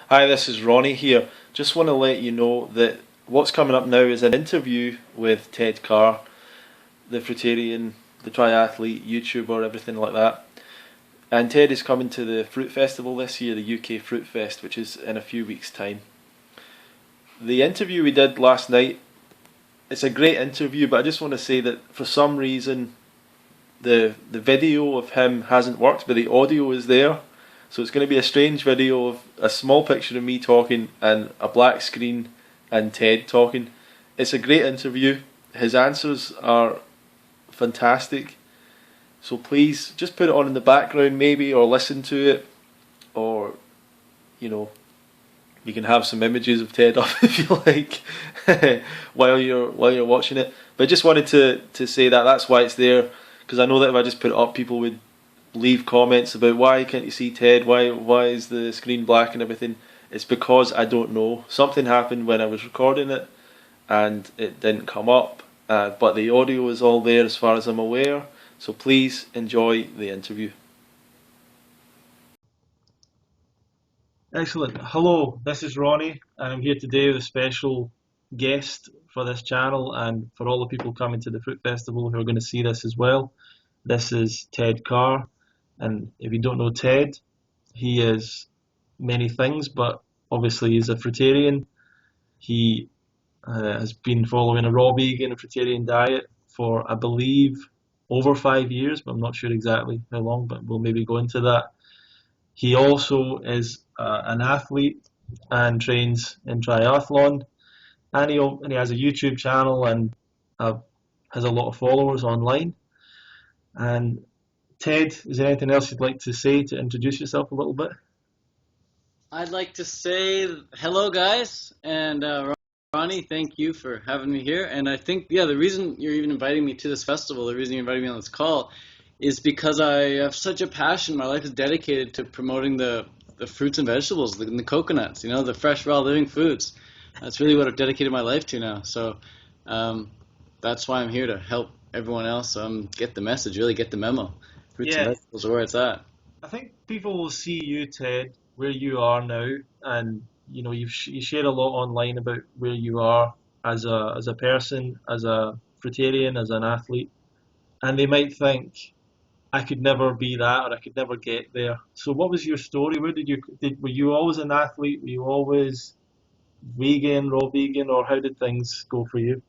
Hi, this is Ronnie here. Just want to let you know that what's coming up now is an interview with Ted Carr, the fruitarian, the triathlete, YouTuber, everything like that. And Ted is coming to the Fruit Festival this year, the UK Fruitfest, which is in a few weeks' time. The interview we did last night, it's a great interview, but I just want to say that for some reason the video of him hasn't worked, but the audio is there. So it's going to be a strange video of a small picture of me talking and a black screen and Ted talking. It's a great interview. His answers are fantastic. So please just put it on in the background maybe, or listen to it, or you can have some images of Ted up if you like while you're watching it. But I just wanted to say that's why it's there, because I know that if I just put it up, people would leave comments about why can't you see Ted, why is the screen black and everything. It's because I don't know. Something happened when I was recording it and it didn't come up, but the audio is all there as far as I'm aware. So please enjoy the interview. Excellent. Hello, this is Ronnie, and I'm here today with a special guest for this channel and for all the people coming to the Fruit Festival who are going to see this as well. This is Ted Carr, and if you don't know Ted, he is many things, but obviously he's a fruitarian. He has been following a raw vegan and fruitarian diet for, I believe, over 5 years, but I'm not sure exactly how long, but we'll maybe go into that. He also is an athlete and trains in triathlon, and he has a YouTube channel and has a lot of followers online. And Ted, is there anything else you'd like to say to introduce yourself a little bit? I'd like to say hello, guys, and Ronnie, thank you for having me here. And I think, the reason you're even inviting me to this festival, the reason you're inviting me on this call, is because I have such a passion. My life is dedicated to promoting the fruits and vegetables, the coconuts, the fresh, raw, living foods. That's really what I've dedicated my life to now. So that's why I'm here, to help everyone else get the message, really get the memo. Fruits and vegetables are where it's at. I think people will see you, Ted, where you are now, and you share a lot online about where you are as a person, as a fruitarian, as an athlete, and they might think, I could never be that, or I could never get there. So what was your story? Were you always an athlete? Were you always vegan, raw vegan, or how did things go for you?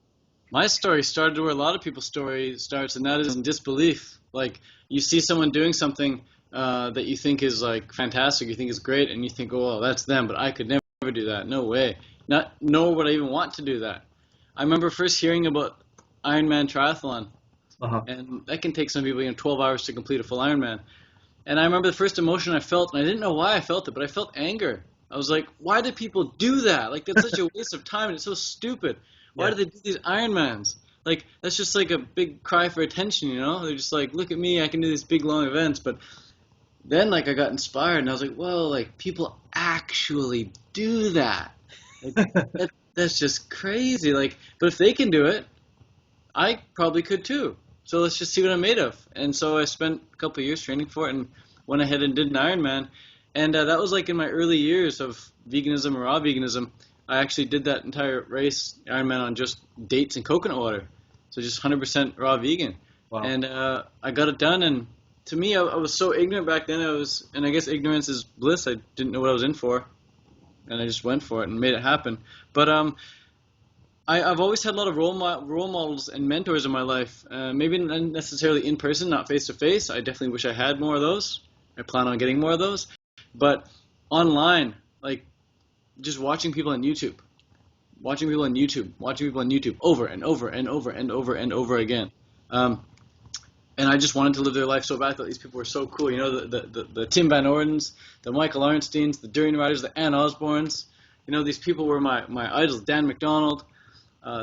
My story started where a lot of people's story starts, and that is in disbelief. Like, you see someone doing something that you think is like fantastic, you think is great, and you think, oh, well, that's them, but I could never do that. No way. Nor would I even want to do that. I remember first hearing about Ironman triathlon, and that can take some people 12 hours to complete a full Ironman. And I remember the first emotion I felt, and I didn't know why I felt it, but I felt anger. I was like, why do people do that? Like, that's such a waste of time, and it's so stupid. Why do they do these Ironmans? Like, that's just like a big cry for attention, They're just like, look at me, I can do these big, long events. But then, I got inspired, and I was like, whoa, people actually do that. That's just crazy. But if they can do it, I probably could too. So let's just see what I'm made of. And so I spent a couple of years training for it and went ahead and did an Ironman. And that was in my early years of veganism or raw veganism. I actually did that entire race, Ironman, on just dates and coconut water. So just 100% raw vegan. Wow. And I got it done. And to me, I was so ignorant back then. And I guess ignorance is bliss. I didn't know what I was in for. And I just went for it and made it happen. But I've always had a lot of role models and mentors in my life. Maybe not necessarily in person, not face to face. I definitely wish I had more of those. I plan on getting more of those. But online, just watching people on YouTube, over and over and over and over and over again. And I just wanted to live their life so bad. I thought these people were so cool. The Tim Van Ordens, the Michael Arnsteins, the Durian Riders, the Ann Osborns. These people were my idols. Dan McDonald.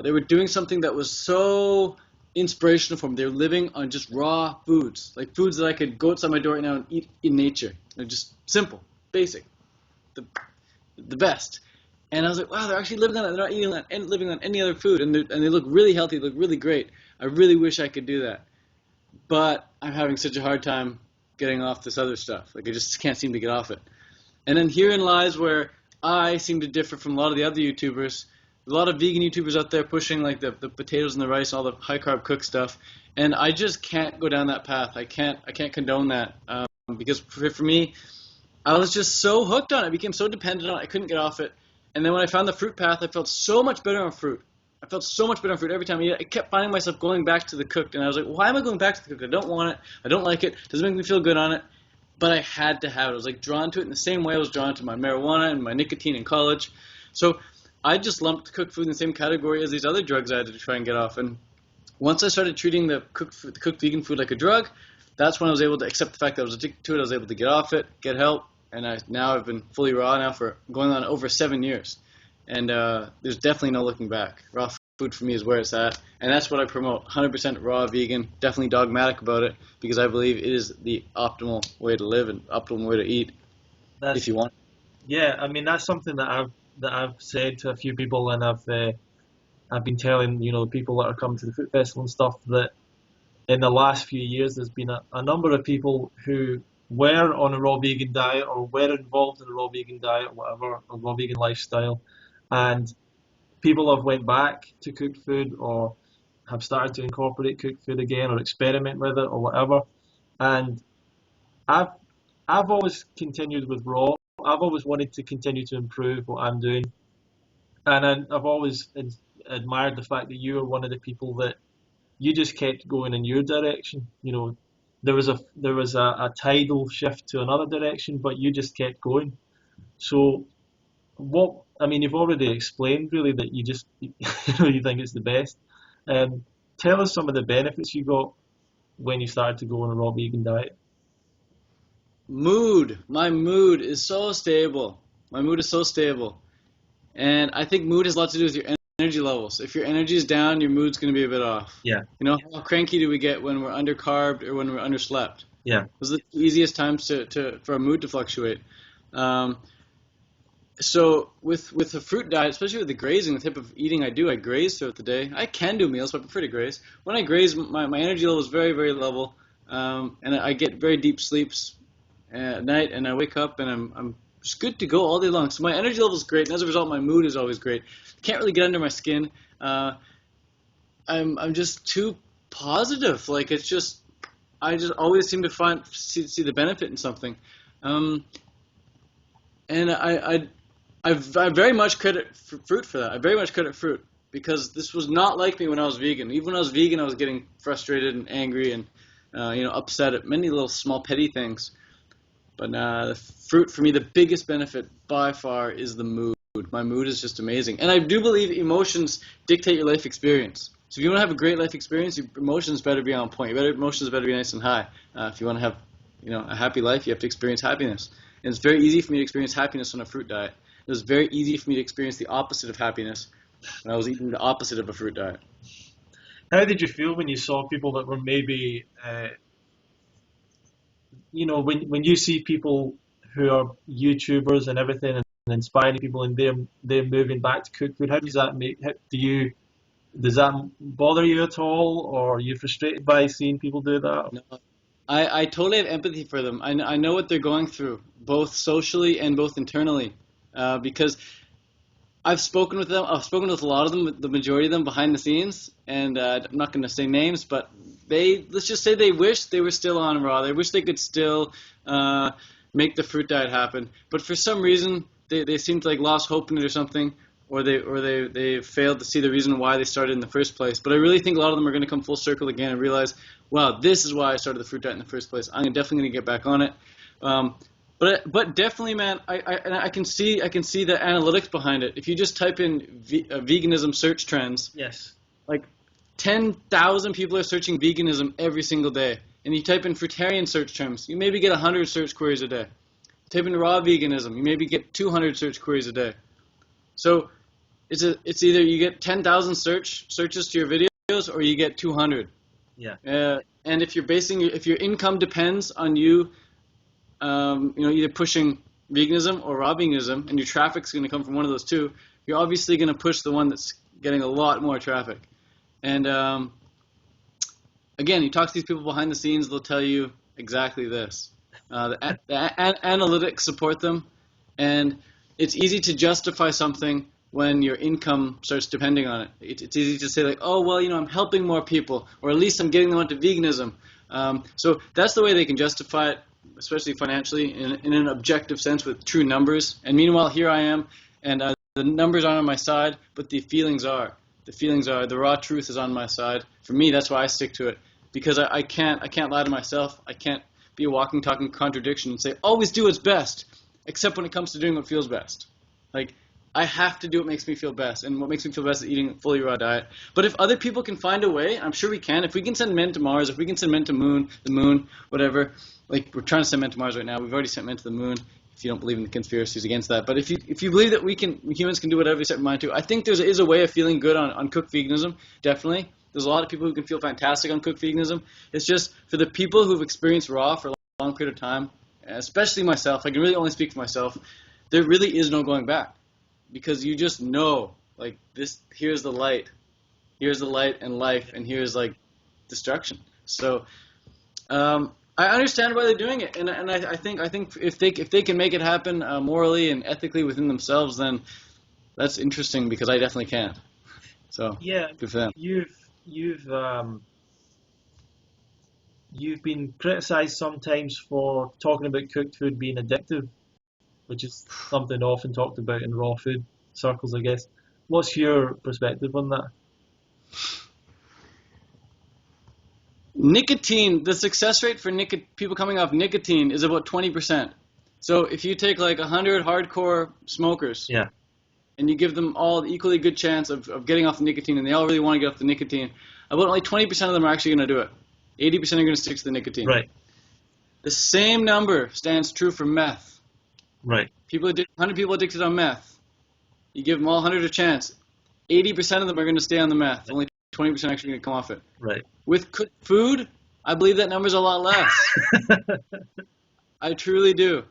They were doing something that was so inspirational for me. They were living on just raw foods, like foods that I could go outside my door right now and eat in nature. They're just simple, basic, the best. And I was like, wow, they're actually living on it. They're not eating that and living on any other food, and they look really healthy. They look really great. I really wish I could do that, but I'm having such a hard time getting off this other stuff. I just can't seem to get off it. And then herein lies where I seem to differ from a lot of the other YouTubers. A lot of vegan YouTubers out there pushing like the potatoes and the rice, all the high carb cook stuff, and I just can't go down that path. I can't condone that because for me, I was just so hooked on it. I became so dependent on it. I couldn't get off it. And then when I found the fruit path, I felt so much better on fruit. I felt so much better on fruit every time I eat it. I kept finding myself going back to the cooked, and I was like, why am I going back to the cooked? I don't want it. I don't like it. It doesn't make me feel good on it. But I had to have it. I was like drawn to it in the same way I was drawn to my marijuana and my nicotine in college. So I just lumped cooked food in the same category as these other drugs I had to try and get off. And once I started treating the cooked vegan food like a drug, that's when I was able to accept the fact that I was addicted to it. I was able to get off it, get help, and now I've been fully raw now for going on over 7 years. And there's definitely no looking back. Raw food for me is where it's at, and that's what I promote. 100% raw vegan, definitely dogmatic about it, because I believe it is the optimal way to live and optimal way to eat if you want. Yeah, I mean, that's something that I've said to a few people, and I've been telling, people that are coming to the food festival and stuff, that in the last few years there's been a number of people who were on a raw vegan diet or were involved in a raw vegan diet or whatever, a raw vegan lifestyle, and people have went back to cooked food or have started to incorporate cooked food again or experiment with it or whatever. And I've always continued with raw. I've always wanted to continue to improve what I'm doing, and I've always admired the fact that you are one of the people that you just kept going in your direction. There was a tidal shift to another direction, but you just kept going. So you've already explained really that you just you think it's the best. Tell us some of the benefits you got when you started to go on a raw vegan diet. My mood is so stable. And I think mood has a lot to do with your energy levels. If your energy is down, your mood's going to be a bit off. Yeah. How cranky do we get when we're undercarbed or when we're underslept? Yeah. Those are the easiest times for our mood to fluctuate. So with the fruit diet, especially with the grazing, the type of eating I do, I graze throughout the day. I can do meals, but I prefer to graze. When I graze, my energy level is very, very level, and I get very deep sleeps at night, and I wake up and I'm just good to go all day long. So my energy level is great, and as a result, my mood is always great. Can't really get under my skin. I'm just too positive. Like I just always seem to see the benefit in something, and I very much credit fruit for that. I very much credit fruit because this was not like me when I was vegan. Even when I was vegan, I was getting frustrated and angry and upset at many little small petty things. But the fruit for me, the biggest benefit by far is the mood. My mood is just amazing, and I do believe emotions dictate your life experience. So if you want to have a great life experience, your emotions better be on point. Your emotions better be nice and high. If you want to have a happy life, you have to experience happiness. And it's very easy for me to experience happiness on a fruit diet. It was very easy for me to experience the opposite of happiness when I was eating the opposite of a fruit diet. How did you feel when you saw people that were maybe, when you see people who are YouTubers and everything and inspiring people and they're moving back to cooked food? How does that does that bother you at all, or are you frustrated by seeing people do that? No. I totally have empathy for them. I know what they're going through, both socially and both internally, because I've spoken with them. I've spoken with a lot of them, the majority of them behind the scenes, and I'm not going to say names, but let's just say they wish they were still on raw. They wish they could still make the fruit diet happen, but for some reason they seem to lost hope in it or something, or they failed to see the reason why they started in the first place. But I really think a lot of them are going to come full circle again and realize, wow, this is why I started the fruit diet in the first place. I'm definitely going to get back on it. But definitely, man, I can see the analytics behind it. If you just type in veganism search trends, yes, 10,000 people are searching veganism every single day. And you type in fruitarian search terms, you maybe get 100 search queries a day. Type in raw veganism, you maybe get 200 search queries a day. So it's either you get 10,000 searches to your videos or you get 200. Yeah. And if your income depends on you, either pushing veganism or raw veganism, and your traffic's going to come from one of those two, you're obviously going to push the one that's getting a lot more traffic. And again, you talk to these people behind the scenes, they'll tell you exactly this. The analytics support them, and it's easy to justify something when your income starts depending on it. It's easy to say like, oh, well, I'm helping more people, or at least I'm getting them onto veganism. So that's the way they can justify it, especially financially, in an objective sense with true numbers. And meanwhile, here I am, and the numbers aren't on my side, but the feelings are. The feelings are. The raw truth is on my side. For me, that's why I stick to it, because I can't lie to myself. I can't be a walking, talking contradiction and say, always do what's best, except when it comes to doing what feels best. Like, I have to do what makes me feel best, and what makes me feel best is eating a fully raw diet. But if other people can find a way, I'm sure we can. If we can send men to Mars, if we can send men to the moon, whatever. Like, we're trying to send men to Mars right now. We've already sent men to the moon. If you don't believe in the conspiracies against that, but if you believe that humans can do whatever we set in mind to, I think there is a way of feeling good on cooked veganism. Definitely, there's a lot of people who can feel fantastic on cooked veganism. It's just for the people who've experienced raw for a long period of time, especially myself. I can really only speak for myself. There really is no going back, because you just know, like, this. Here's the light and life, and here's like destruction. So. I understand why they're doing it, and I think if they can make it happen morally and ethically within themselves, then that's interesting, because I definitely can't. So yeah, good for them. You've been criticised sometimes for talking about cooked food being addictive, which is something often talked about in raw food circles, I guess. What's your perspective on that? Nicotine, the success rate for people coming off nicotine is about 20%. So if you take like 100 hardcore smokers, yeah, and you give them all the equally good chance of getting off the nicotine, and they all really want to get off the nicotine, about only 20% of them are actually going to do it. 80% are going to stick to the nicotine. Right. The same number stands true for meth. Right. 100 people addicted on meth. You give them all 100 a chance. 80% of them are going to stay on the meth. Only 20% actually going to come off it. Right. With cooked food, I believe that number's a lot less. I truly do.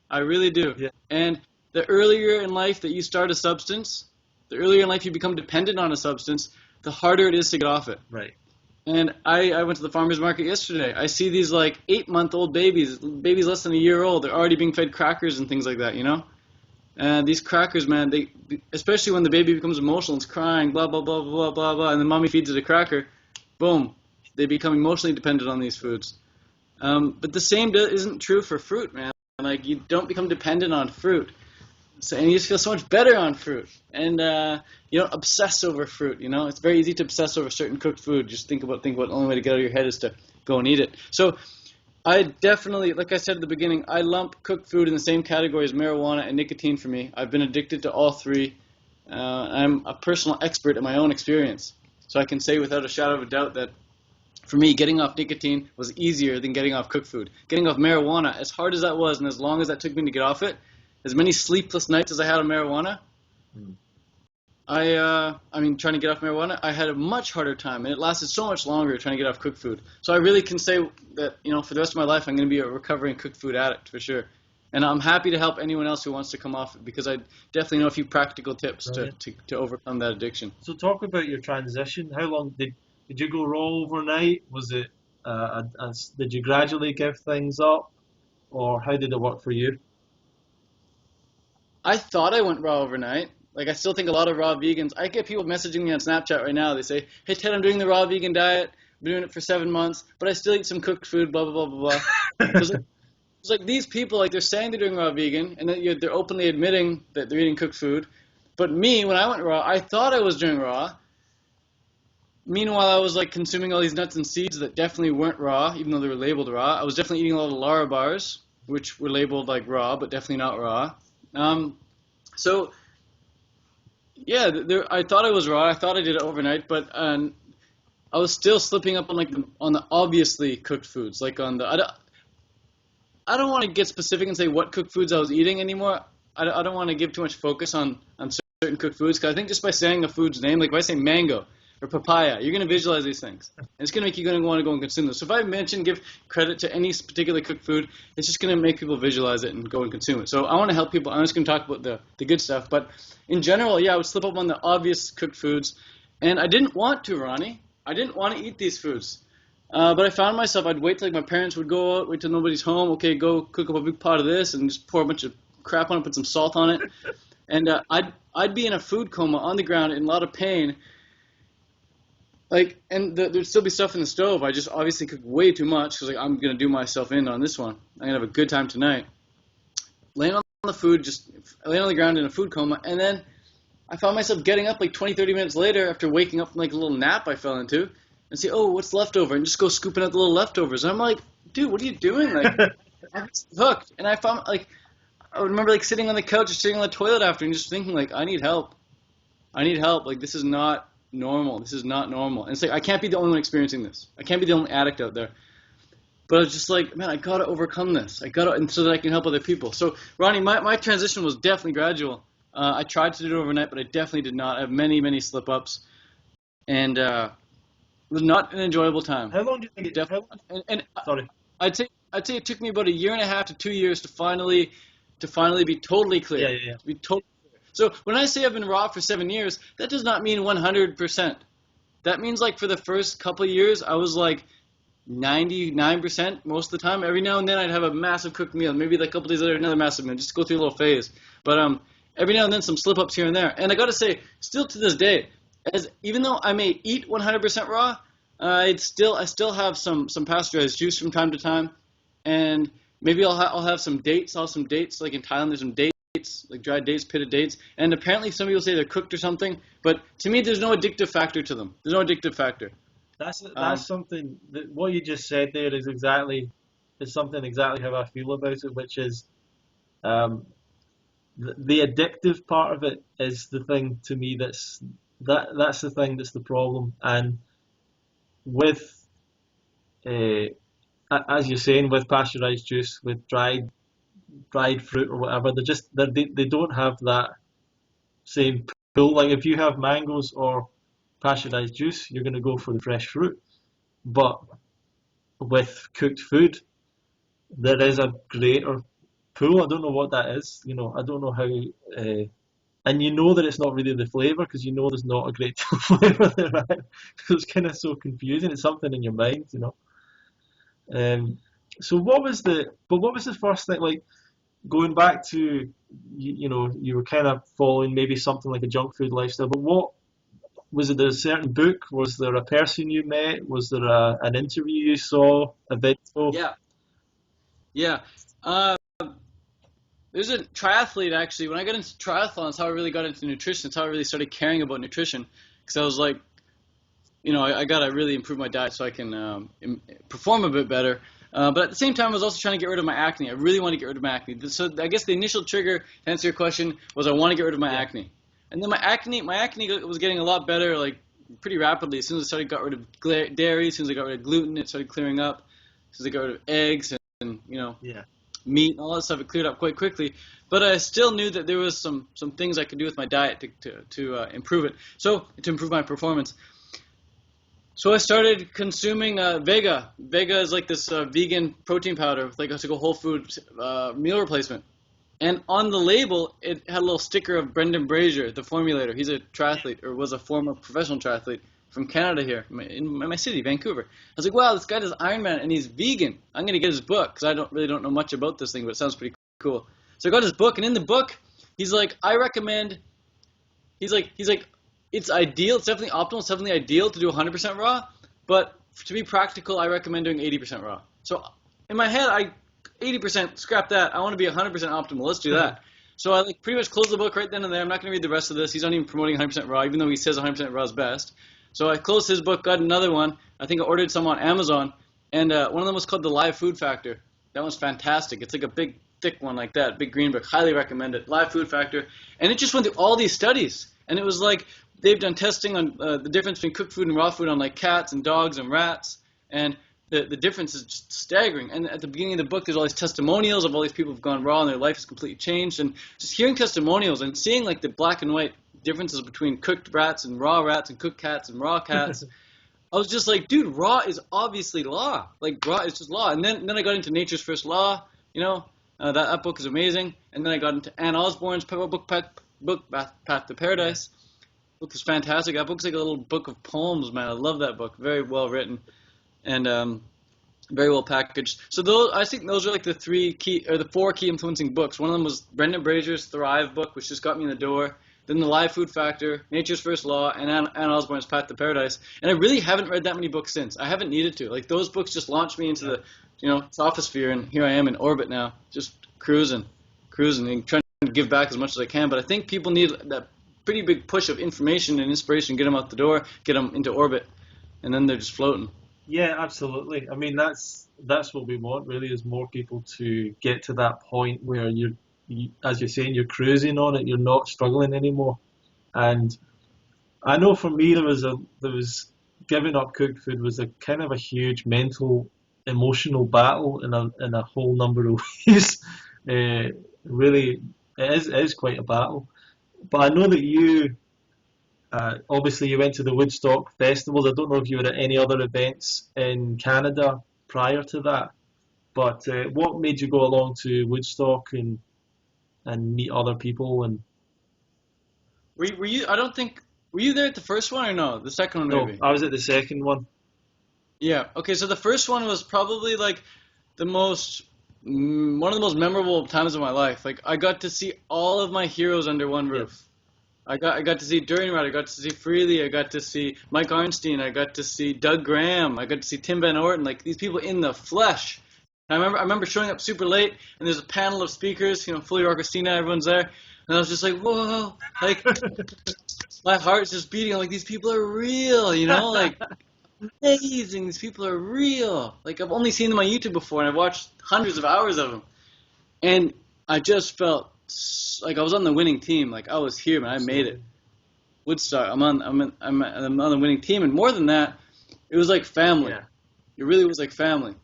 I really do. Yeah. And the earlier in life that you start a substance, the earlier in life you become dependent on a substance, the harder it is to get off it. Right. And I went to the farmer's market yesterday. I see these like 8-month-old babies less than a year old. They're already being fed crackers and things like that, And these crackers, man, especially when the baby becomes emotional and it's crying, blah, blah, blah, blah, blah, blah, and the mommy feeds it a cracker, boom, they become emotionally dependent on these foods. But the same isn't true for fruit, man. Like, you don't become dependent on fruit. And you just feel so much better on fruit. And you don't obsess over fruit, It's very easy to obsess over certain cooked food. Just think about the only way to get out of your head is to go and eat it. So I definitely, like I said at the beginning, I lump cooked food in the same category as marijuana and nicotine for me. I've been addicted to all three. I'm a personal expert in my own experience. So I can say without a shadow of a doubt that for me, getting off nicotine was easier than getting off cooked food. Getting off marijuana, as hard as that was and as long as that took me to get off it, as many sleepless nights as I had on marijuana, trying to get off marijuana, I had a much harder time, and it lasted so much longer trying to get off cooked food. So I really can say that, for the rest of my life, I'm going to be a recovering cooked food addict for sure. And I'm happy to help anyone else who wants to come off it, because I definitely know a few practical tips to overcome that addiction. So talk about your transition. How long did you go raw overnight? Was it did you gradually give things up, or how did it work for you? I thought I went raw overnight. Like, I still think a lot of raw vegans. I get people messaging me on Snapchat right now. They say, "Hey Ted, I'm doing the raw vegan diet. I've been doing it for 7 months, but I still eat some cooked food." Blah blah blah blah blah. It's like these people, like, they're saying they're doing raw vegan, and that they're openly admitting that they're eating cooked food. But me, when I went raw, I thought I was doing raw. Meanwhile, I was like consuming all these nuts and seeds that definitely weren't raw, even though they were labeled raw. I was definitely eating a lot of Lara bars, which were labeled like raw, but definitely not raw. So, yeah, I thought I was raw. I thought I did it overnight, but I was still slipping up on the obviously cooked foods, like on the. I don't want to get specific and say what cooked foods I was eating anymore. I don't want to give too much focus on certain cooked foods, because I think just by saying a food's name, like if I say mango or papaya, you're going to visualize these things. And it's going to make you want to go and consume them. So if I give credit to any particular cooked food, it's just going to make people visualize it and go and consume it. So I want to help people. I'm just going to talk about the good stuff. But in general, yeah, I would slip up on the obvious cooked foods. And I didn't want to, Ronnie. I didn't want to eat these foods. But I found myself, I'd wait till my parents would go out, wait till nobody's home. Okay, go cook up a big pot of this and just pour a bunch of crap on it, put some salt on it, and I'd be in a food coma on the ground in a lot of pain. Like, and there'd still be stuff in the stove. I just obviously cooked way too much because like, I'm gonna do myself in on this one. I'm gonna have a good time tonight. Laying on the food, just laying on the ground in a food coma, and then I found myself getting up like 20, 30 minutes later after waking up from like a little nap I fell into, and say, oh, what's leftover, and just go scooping out the little leftovers. And I'm like, dude, what are you doing? Like, I'm just hooked. And I found like, I remember like sitting on the couch or sitting on the toilet after and just thinking like, I need help. Like, this is not normal. This is not normal. And it's like, I can't be the only one experiencing this. I can't be the only addict out there. But I was just like, man, I got to overcome this. And so that I can help other people. So, Ronnie, my transition was definitely gradual. I tried to do it overnight, but I definitely did not. I have many, many slip-ups. And it was not an enjoyable time. How long do you think Sorry. I'd say it took me about 1.5 years to 2 years to finally be totally clear. Yeah. To be totally clear. So when I say I've been raw for 7 years, that does not mean 100%. That means like for the first couple of years, I was like 99% most of the time. Every now and then I'd have a massive cooked meal. Maybe like a couple days later, another massive meal. Just go through a little phase. But every now and then some slip-ups here and there. And I got to say, still to this day, even though I may eat 100% raw, I still have some pasteurized juice from time to time. And maybe I'll have some dates. I'll have some dates. Like in Thailand, there's some dates, like dried dates, pitted dates. And apparently some people say they're cooked or something. But to me, there's no addictive factor to them. There's no addictive factor. That's something that what you just said there is something exactly how I feel about it, which is the addictive part of it is the thing to me that's the thing that's the problem. And with as you're saying, with pasteurized juice, with dried fruit or whatever, they don't have that same pull. Like if you have mangoes or pasteurized juice, you're going to go for the fresh fruit. But with cooked food, there is a greater pull. I don't know what that is. I don't know how. And you know that it's not really the flavour because you know there's not a great deal of flavour there. Right? It's kind of so confusing. It's something in your mind, So what was the first thing, like going back to you were kind of following maybe something like a junk food lifestyle, but what was it? A certain book? Was there a person you met? Was there an interview you saw? A video? Yeah. There's a triathlete actually. When I got into triathlons, how I really got into nutrition. It's how I really started caring about nutrition because I was like, I got to really improve my diet so I can perform a bit better. But at the same time, I was also trying to get rid of my acne. I really want to get rid of my acne. So I guess the initial trigger to answer your question was I want to get rid of my acne. And then my acne was getting a lot better, like pretty rapidly. As soon as I got rid of dairy, as soon as I got rid of gluten, it started clearing up. As soon as I got rid of eggs and meat and all that stuff, it cleared up quite quickly. But I still knew that there was some things I could do with my diet to improve it. So to improve my performance. So I started consuming Vega. Vega is like this vegan protein powder with like a whole food meal replacement. And on the label, it had a little sticker of Brendan Brazier, the formulator. He's a triathlete, or was a former professional triathlete from Canada here, in my city, Vancouver. I was like, wow, this guy does Ironman, and he's vegan. I'm going to get his book, because I don't know much about this thing, but it sounds pretty cool. So I got his book, and in the book, he's like, I recommend, he's like, it's ideal, it's definitely optimal, it's definitely ideal to do 100% raw, but to be practical, I recommend doing 80% raw. So in my head, 80%, scrap that. I want to be 100% optimal. Let's do that. So I pretty much closed the book right then and there. I'm not going to read the rest of this. He's not even promoting 100% raw, even though he says 100% raw is best. So I closed his book, got another one. I think I ordered some on Amazon, and one of them was called The Live Food Factor. That one's fantastic. It's like a big, thick one like that, big green book. Highly recommend it. Live Food Factor. And it just went through all these studies, and it was like they've done testing on the difference between cooked food and raw food on like cats and dogs and rats, and the difference is just staggering. And at the beginning of the book, there's all these testimonials of all these people who've gone raw and their life has completely changed. And just hearing testimonials and seeing like the black and white differences between cooked rats and cooked cats and raw cats, I was just like, dude, raw is obviously law. Like raw is just law. And then I got into Nature's First Law. That book is amazing. And then I got into Ann Osborne's book, Path to Paradise. Book is fantastic. That book's like a little book of poems, man. I love that book. Very well written. And very well packaged. So those, I think those are like the four key influencing books. One of them was Brendan Brazier Thrive book, which just got me in the door. Then The Live Food Factor, Nature's First Law, and Ann Osborne's Path to Paradise. And I really haven't read that many books since. I haven't needed to. Like, those books just launched me into the, sophosphere, and here I am in orbit now, just cruising, and trying to give back as much as I can. But I think people need that pretty big push of information and inspiration, get them out the door, get them into orbit, and then they're just floating. Yeah, absolutely. I mean, that's what we want, really, is more people to get to that point where as you're saying, you're cruising on it, you're not struggling anymore. And I know for me, there was giving up cooked food was a kind of a huge mental, emotional battle in a whole number of ways. Really, it is quite a battle. But I know that you, obviously, you went to the Woodstock festivals. I don't know if you were at any other events in Canada prior to that. But what made you go along to Woodstock and meet other people? And Were you? I don't think. Were you there at the first one or no? The second one, maybe. No, I was at the second one. Yeah. Okay. So the first one was probably like one of the most memorable times of my life. Like, I got to see all of my heroes under one roof. I got to see Durianrod, I got to see Freely, I got to see Mike Arnstein, I got to see Doug Graham, I got to see Tim Van Orton, like these people in the flesh. And I remember showing up super late, and there's a panel of speakers, Fully Rock Christina, everyone's there, and I was just like, whoa, like my heart's just beating. I'm like, these people are real, like amazing. These people are real. Like, I've only seen them on YouTube before, and I've watched hundreds of hours of them, and I just felt like I was on the winning team. Like, I was here, man. I made it. Woodstock. I'm on the winning team, and more than that, it was like family. Yeah. It really was like family.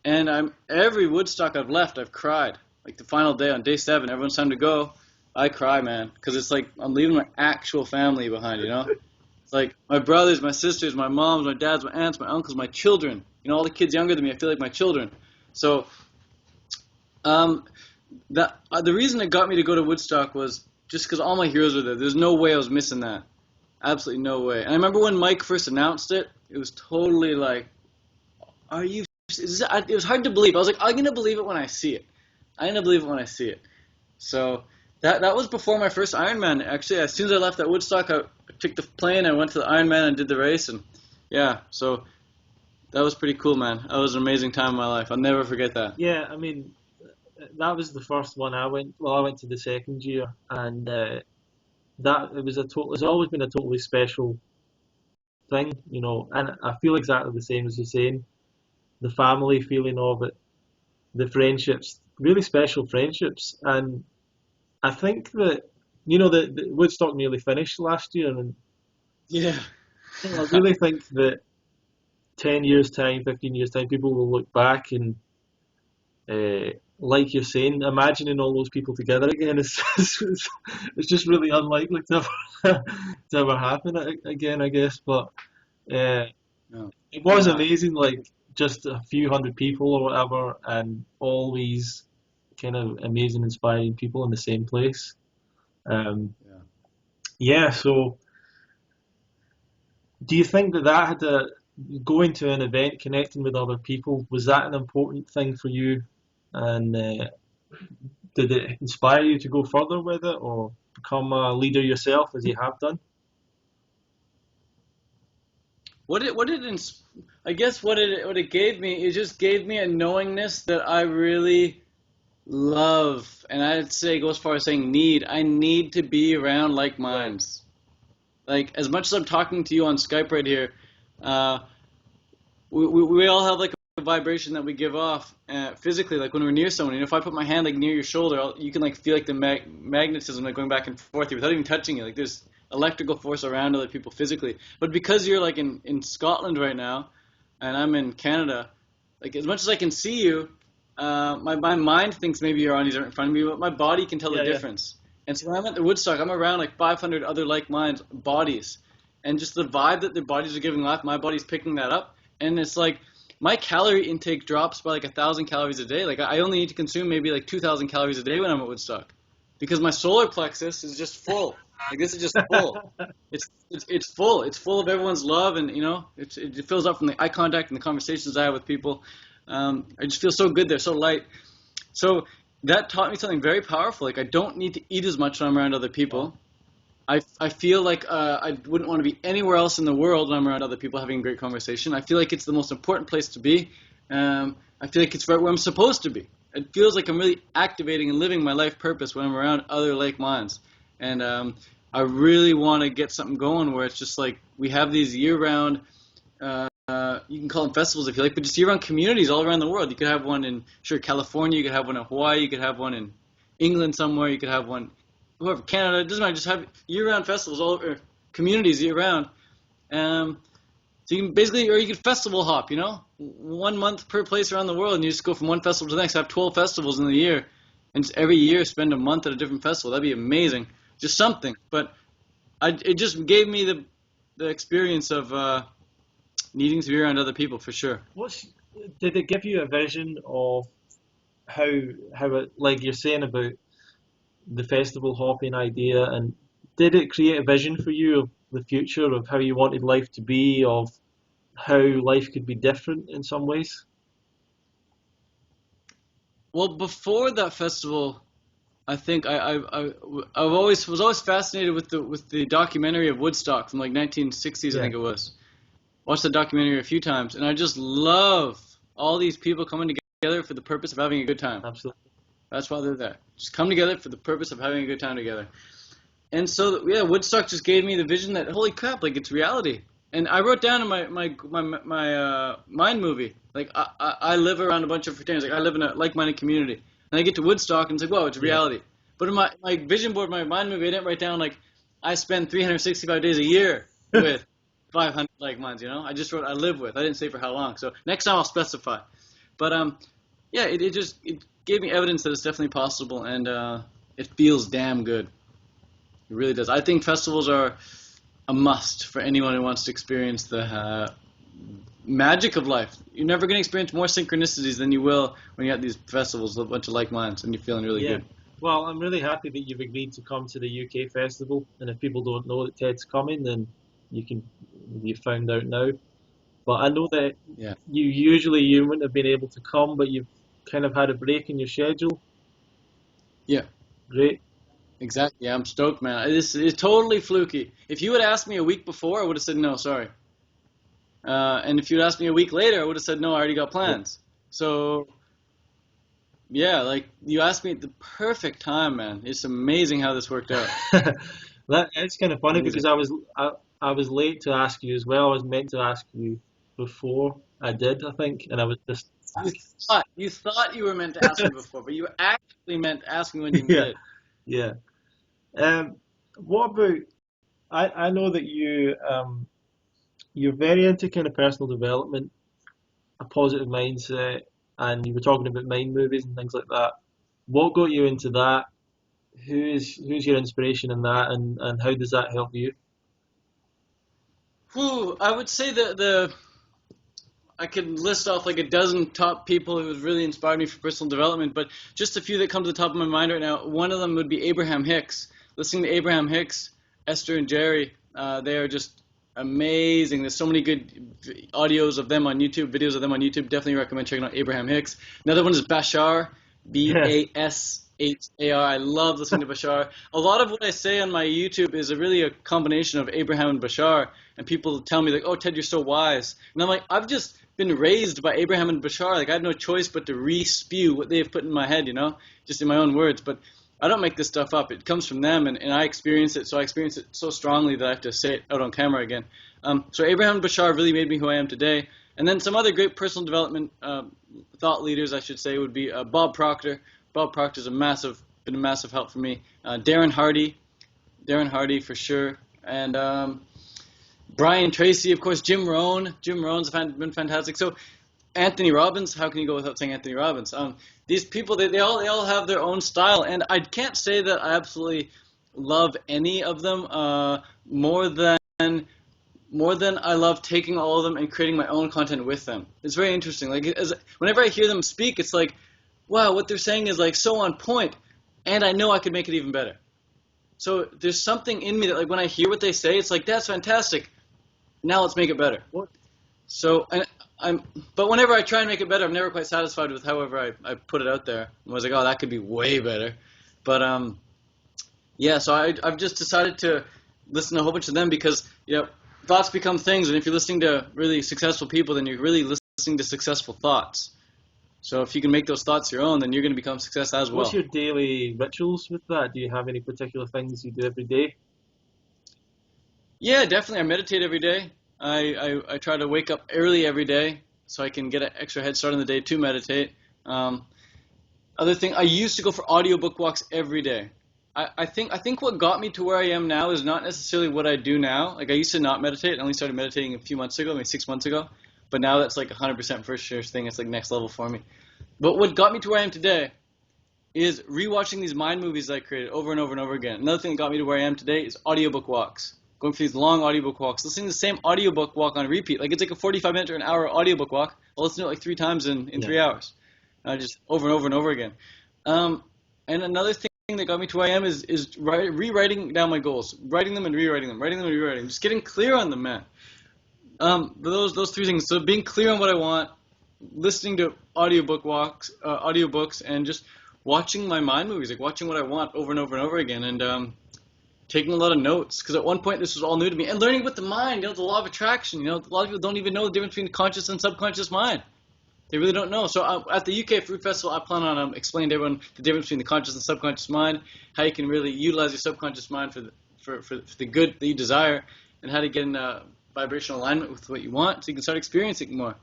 And every Woodstock I've left, I've cried. Like, the final day, on day 7, everyone's time to go, I cry, man, because it's like I'm leaving my actual family behind. It's like my brothers, my sisters, my moms, my dads, my aunts, my uncles, my children. All the kids younger than me, I feel like my children. So, the reason it got me to go to Woodstock was just because all my heroes were there. There's no way I was missing that. Absolutely no way. And I remember when Mike first announced it, it was totally like, it was hard to believe. I was like, I'm going to believe it when I see it. So that was before my first Ironman. Actually, as soon as I left that Woodstock, I took the plane, I went to the Ironman and did the race. And yeah, so that was pretty cool, man. That was an amazing time in my life. I'll never forget that. Yeah, I mean, that was the first one I went. Well, I went to the second year, and it's always been a totally special thing, And I feel exactly the same as you're saying. The family feeling of it, the friendships, really special friendships, and I think that the Woodstock nearly finished last year, and yeah, I really think that 10 years time, 15 years time, people will look back and. Like you're saying, imagining all those people together again is it's just really unlikely to ever happen again, I guess. But it was amazing, like just a few hundred people or whatever, and all these kind of amazing, inspiring people in the same place. So do you think that had to going to an event, connecting with other people, was that an important thing for you? And did it inspire you to go further with it, or become a leader yourself, as you have done? What it gave me, it just gave me a knowingness that I really love, and I'd say go as far as saying I need to be around like minds. Like, as much as I'm talking to you on Skype right here, we all have like a vibration that we give off physically, like when we're near someone. If I put my hand like near your shoulder, you can like feel like the magnetism like going back and forth here without even touching you. Like, there's electrical force around other people physically. But because you're like in Scotland right now, and I'm in Canada, like, as much as I can see you, my mind thinks maybe your eyes aren't in front of me, but my body can tell the difference. And so when I'm at the Woodstock, I'm around like 500 other like minds, bodies, and just the vibe that their bodies are giving off, my body's picking that up, and it's like, my calorie intake drops by like 1,000 calories a day. Like, I only need to consume maybe like 2,000 calories a day when I'm at Woodstock, because my solar plexus is just full. Like, this is just full. It's full. It's full of everyone's love, and it fills up from the eye contact and the conversations I have with people. I just feel so good there, so light. So that taught me something very powerful. Like, I don't need to eat as much when I'm around other people. I feel like I wouldn't want to be anywhere else in the world when I'm around other people having a great conversation. I feel like it's the most important place to be. I feel like it's right where I'm supposed to be. It feels like I'm really activating and living my life purpose when I'm around other like minds. And I really want to get something going where it's just like we have these year-round, you can call them festivals if you like, but just year-round communities all around the world. You could have one in, California. You could have one in Hawaii. You could have one in England somewhere. You could have one whoever, Canada, it doesn't matter, just have year-round festivals all over, communities year-round. So you can basically, or you could festival hop, 1 month per place around the world, and you just go from one festival to the next. Have 12 festivals in the year, and just every year spend a month at a different festival. That'd be amazing. Just something. But it just gave me the experience of needing to be around other people, for sure. Did it give you a vision of how it, like you're saying about the festival hopping idea, and did it create a vision for you of the future, of how you wanted life to be, of how life could be different in some ways? Well, before that festival, I think I was always fascinated with the documentary of Woodstock from like 1960s, I think it was. Watched the documentary a few times, and I just love all these people coming together for the purpose of having a good time. Absolutely. That's why they're there. Just come together for the purpose of having a good time together. And so, Woodstock just gave me the vision that, holy crap, like, it's reality. And I wrote down in my mind movie, like, I live around a bunch of fraternities. Like, I live in a like-minded community. And I get to Woodstock, and it's like, whoa, it's reality. But in my vision board, my mind movie, I didn't write down, like, I spend 365 days a year with 500 like minds, I just wrote I live with. I didn't say for how long. So next time I'll specify. But, it gave me evidence that it's definitely possible, and it feels damn good. It really does. I think festivals are a must for anyone who wants to experience the magic of life. You're never going to experience more synchronicities than you will when you're at these festivals with a bunch of like minds and you're feeling really good. Well, I'm really happy that you've agreed to come to the UK festival, and if people don't know that Ted's coming, then you found out now. But I know that you wouldn't have been able to come, but you've kind of had a break in your schedule. Yeah. Great. Exactly. Yeah, I'm stoked, man. It's totally fluky. If you had asked me a week before, I would have said no, sorry. And if you had asked me a week later, I would have said no, I already got plans. So, yeah, like, you asked me at the perfect time, man. It's amazing how this worked out. It's kind of funny because I was late to ask you as well. I was meant to ask you before I did, I think, and I was just... You thought you were meant to ask me before, but you actually meant to ask me when you did. Yeah. What about... I know that you're very into kind of personal development, a positive mindset, and you were talking about mind movies and things like that. What got you into that? Who's your inspiration in that, and how does that help you? I would say that I could list off like a dozen top people who have really inspired me for personal development, but just a few that come to the top of my mind right now. One of them would be Abraham Hicks. Listening to Abraham Hicks, Esther and Jerry, they are just amazing. There's so many good audios of them on YouTube, videos of them on YouTube. Definitely recommend checking out Abraham Hicks. Another one is Bashar, Bashar. I love listening to Bashar. A lot of what I say on my YouTube is really a combination of Abraham and Bashar, and people tell me, like, oh, Ted, you're so wise. And I'm like, I've just been raised by Abraham and Bashar. Like, I have no choice but to re-spew what they've put in my head, just in my own words. But I don't make this stuff up. It comes from them, and I experience it, so I experience it so strongly that I have to say it out on camera again. So Abraham and Bashar really made me who I am today. And then some other great personal development thought leaders, I should say, would be Bob Proctor. Bob Proctor's been a massive help for me. Darren Hardy for sure. And Brian Tracy, of course, Jim Rohn. Jim Rohn's been fantastic. So Anthony Robbins, how can you go without saying Anthony Robbins? These people, they all have their own style, and I can't say that I absolutely love any of them more than I love taking all of them and creating my own content with them. It's very interesting. Like, whenever I hear them speak, it's like, wow, what they're saying is like so on point, and I know I could make it even better. So there's something in me that, like, when I hear what they say, it's like, that's fantastic. Now let's make it better. What? So, and But whenever I try and make it better, I'm never quite satisfied with however I put it out there. I was like, oh, that could be way better. But yeah, so I've just decided to listen to a whole bunch of them because, thoughts become things, and if you're listening to really successful people, then you're really listening to successful thoughts. So if you can make those thoughts your own, then you're going to become success as well. What's your daily rituals with that? Do you have any particular things you do every day? Yeah, definitely. I meditate every day. I try to wake up early every day so I can get an extra head start on the day to meditate. Other thing, I used to go for audiobook walks every day. I think what got me to where I am now is not necessarily what I do now. Like I used to not meditate. I only started meditating a few months ago, maybe 6 months ago. But now that's like 100% for sure thing. It's like next level for me. But what got me to where I am today is rewatching these mind movies that I created over and over and over again. Another thing that got me to where I am today is audiobook walks. Going for these long audiobook walks. Listening to the same audiobook walk on repeat. Like it's like a 45-minute or an hour audiobook walk. I'll listen to it like 3 times in 3 hours. Just over and over and over again. And another thing that got me to where I am is rewriting down my goals. Writing them and rewriting them. Writing them and rewriting them. Just getting clear on them, man. Those 3 things. So being clear on what I want, listening to audiobooks, and just watching my mind movies, like watching what I want over and over and over again, and taking a lot of notes. Because at one point this was all new to me, and learning about the mind, the law of attraction. A lot of people don't even know the difference between conscious and subconscious mind. They really don't know. So at the UK Fruit Festival, I plan on explaining to everyone the difference between the conscious and subconscious mind, how you can really utilize your subconscious mind for the good that you desire, and how to get in vibrational alignment with what you want so you can start experiencing more.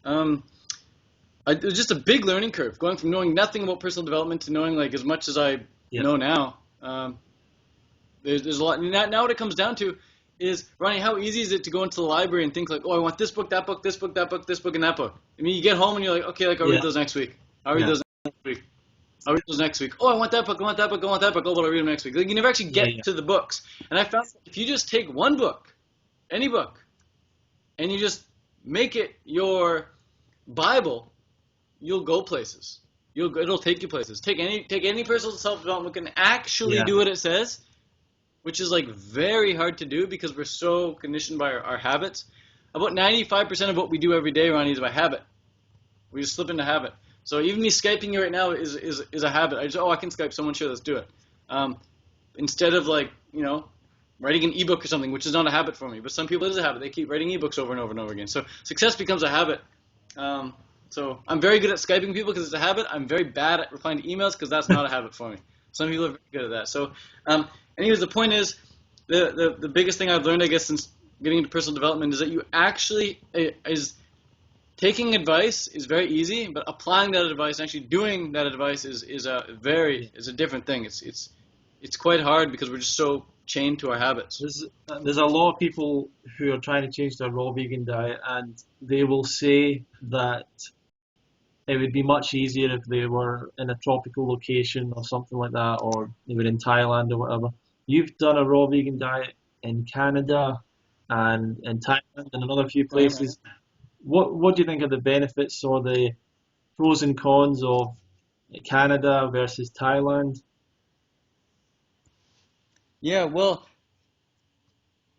It was just a big learning curve, going from knowing nothing about personal development to knowing like as much as I know now. There's a lot. Now what it comes down to is, Ronnie, how easy is it to go into the library and think like, oh, I want this book, that book, this book, that book, this book, and that book. I mean, you get home and you're like, okay, like I'll read those next week. I'll read those next week. I'll read those next week. Oh, I want that book, I want that book, I want that book. Oh, but I'll read them next week. Like you never actually get to the books. And I found if you just take one book, any book, and you just make it your Bible, you'll go places. It'll take you places. Take any personal self-development book and actually do what it says, which is like very hard to do because we're so conditioned by our habits. About 95% of what we do every day, Ronnie, is by habit. We just slip into habit. So even me Skyping you right now is a habit. I can Skype someone, sure, let's do it. Instead of like, writing an ebook or something, which is not a habit for me. But some people it is a habit. They keep writing ebooks over and over and over again. So success becomes a habit. So I'm very good at Skyping people because it's a habit. I'm very bad at replying to emails because that's not a habit for me. Some people are very good at that. So anyways, the point is, the biggest thing I've learned, I guess, since getting into personal development is that you actually taking advice is very easy, but applying that advice, actually doing that advice is a different thing. It's quite hard because we're just so chained to our habits. There's a lot of people who are trying to change their raw vegan diet, and they will say that it would be much easier if they were in a tropical location or something like that, or they were in Thailand or whatever. You've done a raw vegan diet in Canada and in Thailand and another few places. What do you think are the benefits or the pros and cons of Canada versus Thailand? Yeah, well,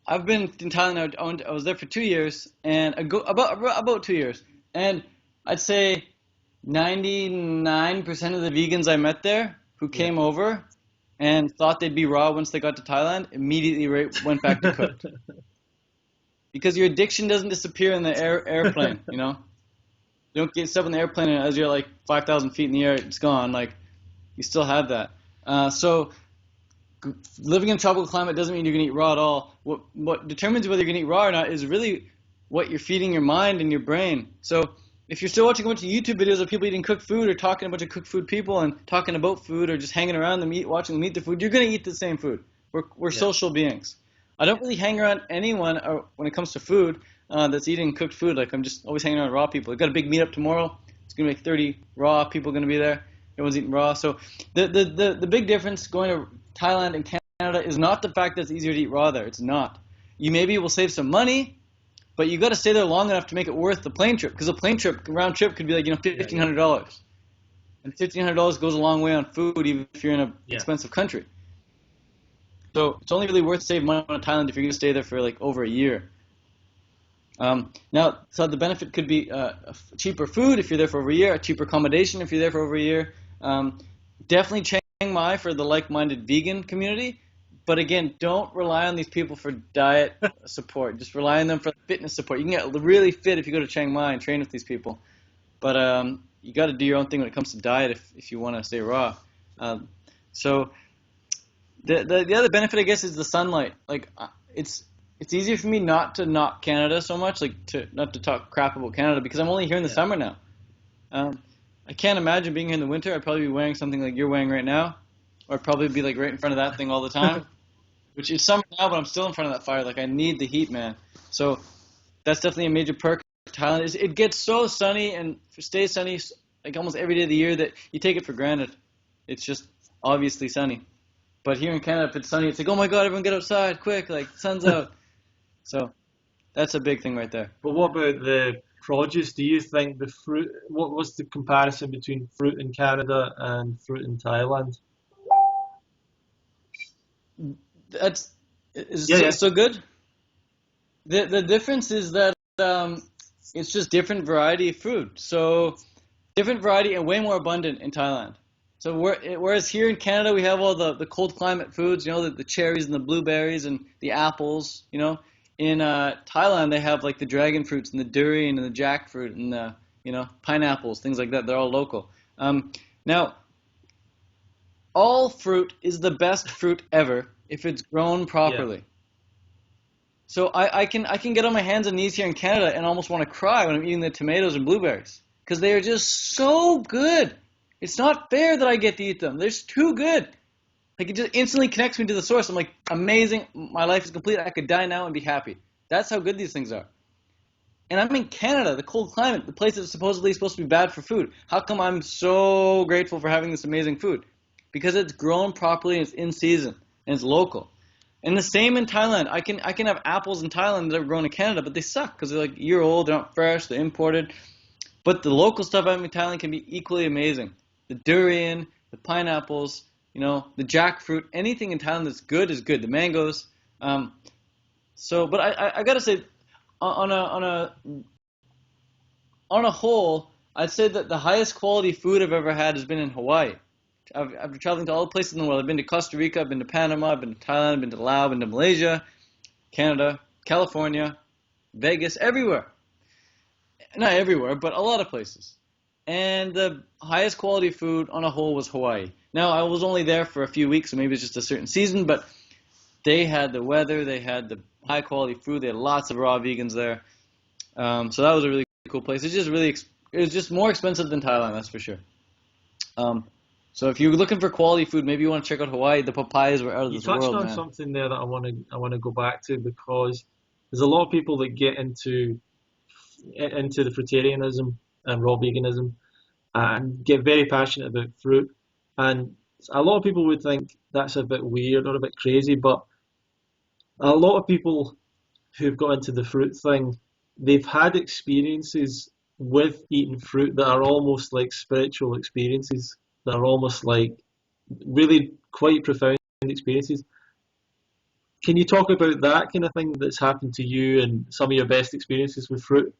I've been in Thailand now. I was there for 2 years, and about 2 years, and I'd say 99% of the vegans I met there who came over and thought they'd be raw once they got to Thailand immediately went back to cooked. Because your addiction doesn't disappear in the airplane, You don't get stuff in the airplane and as you're like 5,000 feet in the air, it's gone. Like, you still have that. So living in a tropical climate doesn't mean you're going to eat raw at all. What determines whether you're going to eat raw or not is really what you're feeding your mind and your brain. So if you're still watching a bunch of YouTube videos of people eating cooked food or talking to a bunch of cooked food people and talking about food or just hanging around them, watching them eat the food, you're going to eat the same food. We're social beings. I don't really hang around anyone when it comes to food that's eating cooked food. Like I'm just always hanging around raw people. I've got a big meetup tomorrow. It's going to be like 30 raw people going to be there. Everyone's eating raw. So the big difference going to Thailand and Canada is not the fact that it's easier to eat raw there. It's not. You maybe will save some money, but you got to stay there long enough to make it worth the plane trip. Because a plane trip, round trip, could be like $1,500, and $1,500 goes a long way on food, even if you're in an expensive country. So it's only really worth saving money on Thailand if you're going to stay there for like over a year. Now, so the benefit could be cheaper food if you're there for over a year, a cheaper accommodation if you're there for over a year. Definitely Chiang Mai for the like-minded vegan community. But again, don't rely on these people for diet support. Just rely on them for fitness support. You can get really fit if you go to Chiang Mai and train with these people. But you got to do your own thing when it comes to diet if you want to stay raw. So the other benefit, I guess, is the sunlight. Like it's easier for me not to knock Canada so much, like not to talk crap about Canada because I'm only here in the summer now. I can't imagine being here in the winter. I'd probably be wearing something like you're wearing right now, or I'd probably be like right in front of that thing all the time. Which is summer now, but I'm still in front of that fire. Like I need the heat, man. So that's definitely a major perk of Thailand. It gets so sunny and stays sunny like almost every day of the year that you take it for granted. It's just obviously sunny. But here in Canada, if it's sunny, it's like, oh my God, everyone get outside, quick, like the sun's out. So that's a big thing right there. But what about the produce? Do you think the fruit? What was the comparison between fruit in Canada and fruit in Thailand? Is so good. The difference is that it's just different variety of food. So different variety and way more abundant in Thailand. So whereas here in Canada we have all the cold climate foods, the cherries and the blueberries and the apples, In Thailand they have like the dragon fruits and the durian and the jackfruit and the pineapples, things like that. They're all local. Now, all fruit is the best fruit ever if it's grown properly. Yeah. So I can get on my hands and knees here in Canada and almost want to cry when I'm eating the tomatoes and blueberries because they are just so good. It's not fair that I get to eat them. They're just too good. Like it just instantly connects me to the source. I'm like, amazing. My life is complete. I could die now and be happy. That's how good these things are. And I'm in Canada, the cold climate, the place that's supposedly supposed to be bad for food. How come I'm so grateful for having this amazing food? Because it's grown properly and it's in season and it's local. And the same in Thailand. I can have apples in Thailand that are grown in Canada, but they suck because they're like a year old, they're not fresh, they're imported. But the local stuff out in Thailand can be equally amazing. The durian, the pineapples, the jackfruit, anything in Thailand that's good is good. The mangoes. But I gotta say, on a whole, I'd say that the highest quality food I've ever had has been in Hawaii. I've been traveling to all the places in the world. I've been to Costa Rica, I've been to Panama, I've been to Thailand, I've been to Laos, I've been to Malaysia, Canada, California, Vegas, everywhere. Not everywhere, but a lot of places. And the highest quality food on a whole was Hawaii. Now, I was only there for a few weeks, so maybe it's just a certain season, but they had the weather, they had the high quality food, they had lots of raw vegans there. So that was a really cool place. It was just more expensive than Thailand, that's for sure. So if you're looking for quality food, maybe you want to check out Hawaii. The papayas were out of this world, man. You touched on something there that I want to go back to because there's a lot of people that get into the fruitarianism and raw veganism and get very passionate about fruit. And a lot of people would think that's a bit weird or a bit crazy, but a lot of people who've got into the fruit thing, they've had experiences with eating fruit that are almost like spiritual experiences. That are almost like really quite profound experiences. Can you talk about that kind of thing that's happened to you and some of your best experiences with fruit?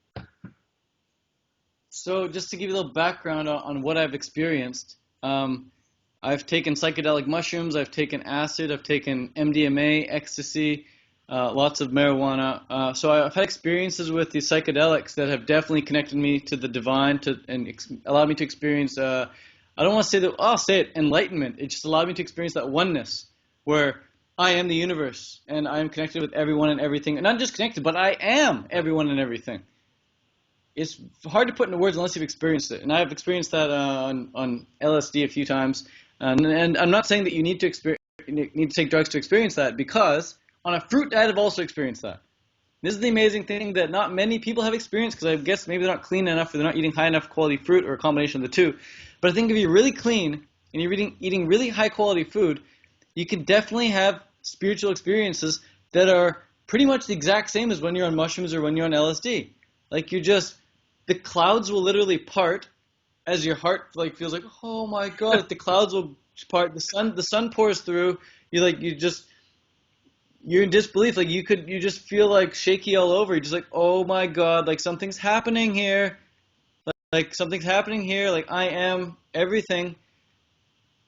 So just to give you a little background on what I've experienced, I've taken psychedelic mushrooms, I've taken acid, I've taken MDMA, ecstasy, lots of marijuana. So I've had experiences with these psychedelics that have definitely connected me to the divine and allowed me to experience I don't want to say that, I'll say it, enlightenment. It just allowed me to experience that oneness where I am the universe and I am connected with everyone and everything. And not just connected, but I am everyone and everything. It's hard to put into words unless you've experienced it. And I've experienced that on LSD a few times. And I'm not saying that you need to take drugs to experience that because on a fruit diet I've also experienced that. This is the amazing thing that not many people have experienced because I guess maybe they're not clean enough or they're not eating high enough quality fruit or a combination of the two. But I think if you're really clean and you're eating really high quality food, you can definitely have spiritual experiences that are pretty much the exact same as when you're on mushrooms or when you're on LSD. Like the clouds will literally part as your heart feels like, oh my God, the clouds will part, the sun pours through, you're in disbelief. Like you just feel like shaky all over. You're just like, oh my God, like something's happening here. Like something's happening here. Like I am everything.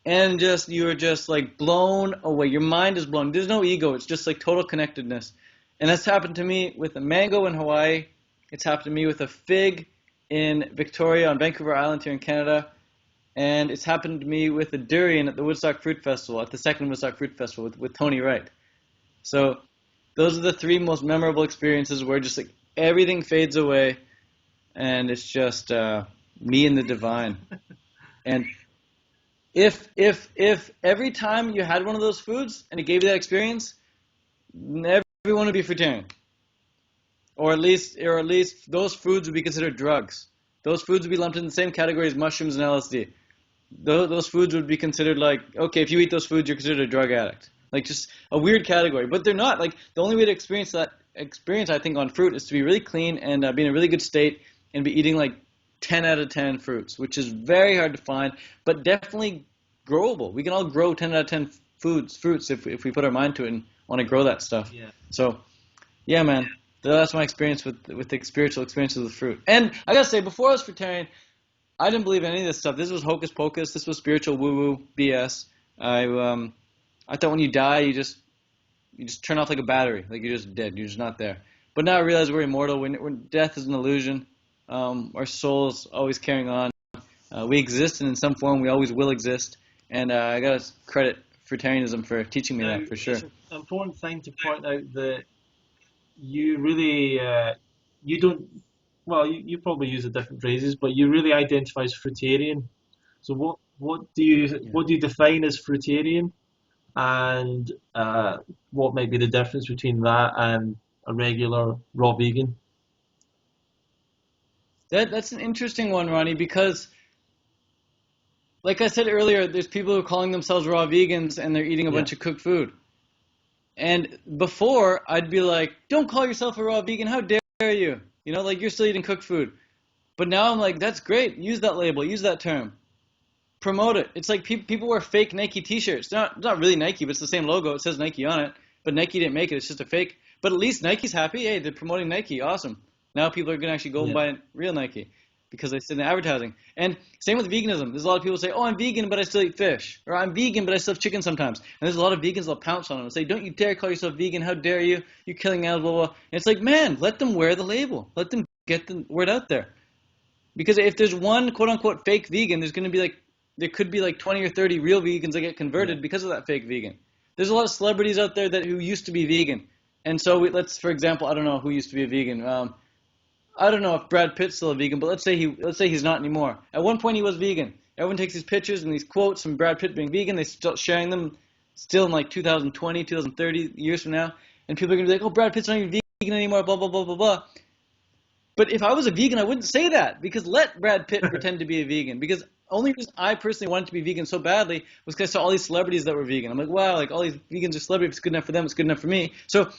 And you're just like blown away. Your mind is blown. There's no ego. It's just like total connectedness. And that's happened to me with a mango in Hawaii. It's happened to me with a fig in Victoria on Vancouver Island here in Canada. And it's happened to me with a durian at the Woodstock Fruit Festival, at the second Woodstock Fruit Festival with Tony Wright. So those are the three most memorable experiences where just like everything fades away and it's just me and the divine. And if every time you had one of those foods and it gave you that experience, everyone would be fruitarian. Or at least those foods would be considered drugs. Those foods would be lumped in the same category as mushrooms and LSD. Those foods would be considered like, okay, if you eat those foods, you're considered a drug addict. Like just a weird category. But they're not. Like the only way to experience that experience, I think, on fruit is to be really clean and be in a really good state and be eating like 10 out of 10 fruits, which is very hard to find, but definitely growable. We can all grow 10 out of 10 fruits if we put our mind to it and want to grow that stuff. Yeah. So, yeah, man. That's my experience with the spiritual experiences with fruit. And I gotta say, before I was fruitarian, I didn't believe any of this stuff. This was hocus pocus. This was spiritual woo-woo BS. I thought when you die, you just turn off like a battery, like you're just dead. You're just not there. But now I realize we're immortal. When death is an illusion. Our soul's always carrying on. We exist, and in some form, we always will exist. And I gotta credit fruitarianism for teaching me that for sure. It's an important thing to point out that you really you don't. Well, you probably use the different phrases, but you really identify as fruitarian. So what do you define as fruitarian, and what might be the difference between that and a regular raw vegan? That's an interesting one, Ronnie, because like I said earlier, there's people who are calling themselves raw vegans and they're eating a bunch of cooked food. And before, I'd be like, don't call yourself a raw vegan. How dare you? You know, like you're still eating cooked food. But now I'm like, that's great. Use that label. Use that term. Promote it. It's like people wear fake Nike t-shirts. It's not really Nike, but it's the same logo. It says Nike on it. But Nike didn't make it. It's just a fake. But at least Nike's happy. Hey, they're promoting Nike. Awesome. Now people are going to actually go and buy real Nike because they see the advertising. And same with veganism. There's a lot of people say, oh, I'm vegan, but I still eat fish. Or I'm vegan, but I still have chicken sometimes. And there's a lot of vegans that'll pounce on them and say, don't you dare call yourself vegan. How dare you? You're killing animals, blah, blah, blah. And it's like, man, let them wear the label. Let them get the word out there. Because if there's one quote-unquote fake vegan, there could be like 20 or 30 real vegans that get converted because of that fake vegan. There's a lot of celebrities out there who used to be vegan. And so for example, I don't know who used to be a vegan. I don't know if Brad Pitt's still a vegan, but let's say he's not anymore. At one point he was vegan. Everyone takes these pictures and these quotes from Brad Pitt being vegan. They start sharing them still in like 2020, 2030 years from now. And people are going to be like, oh, Brad Pitt's not even vegan anymore, blah, blah, blah, blah, blah. But if I was a vegan, I wouldn't say that because let Brad Pitt pretend to be a vegan. Because only reason I personally wanted to be vegan so badly was because I saw all these celebrities that were vegan. I'm like, wow, like all these vegans are celebrities. If it's good enough for them, it's good enough for me. So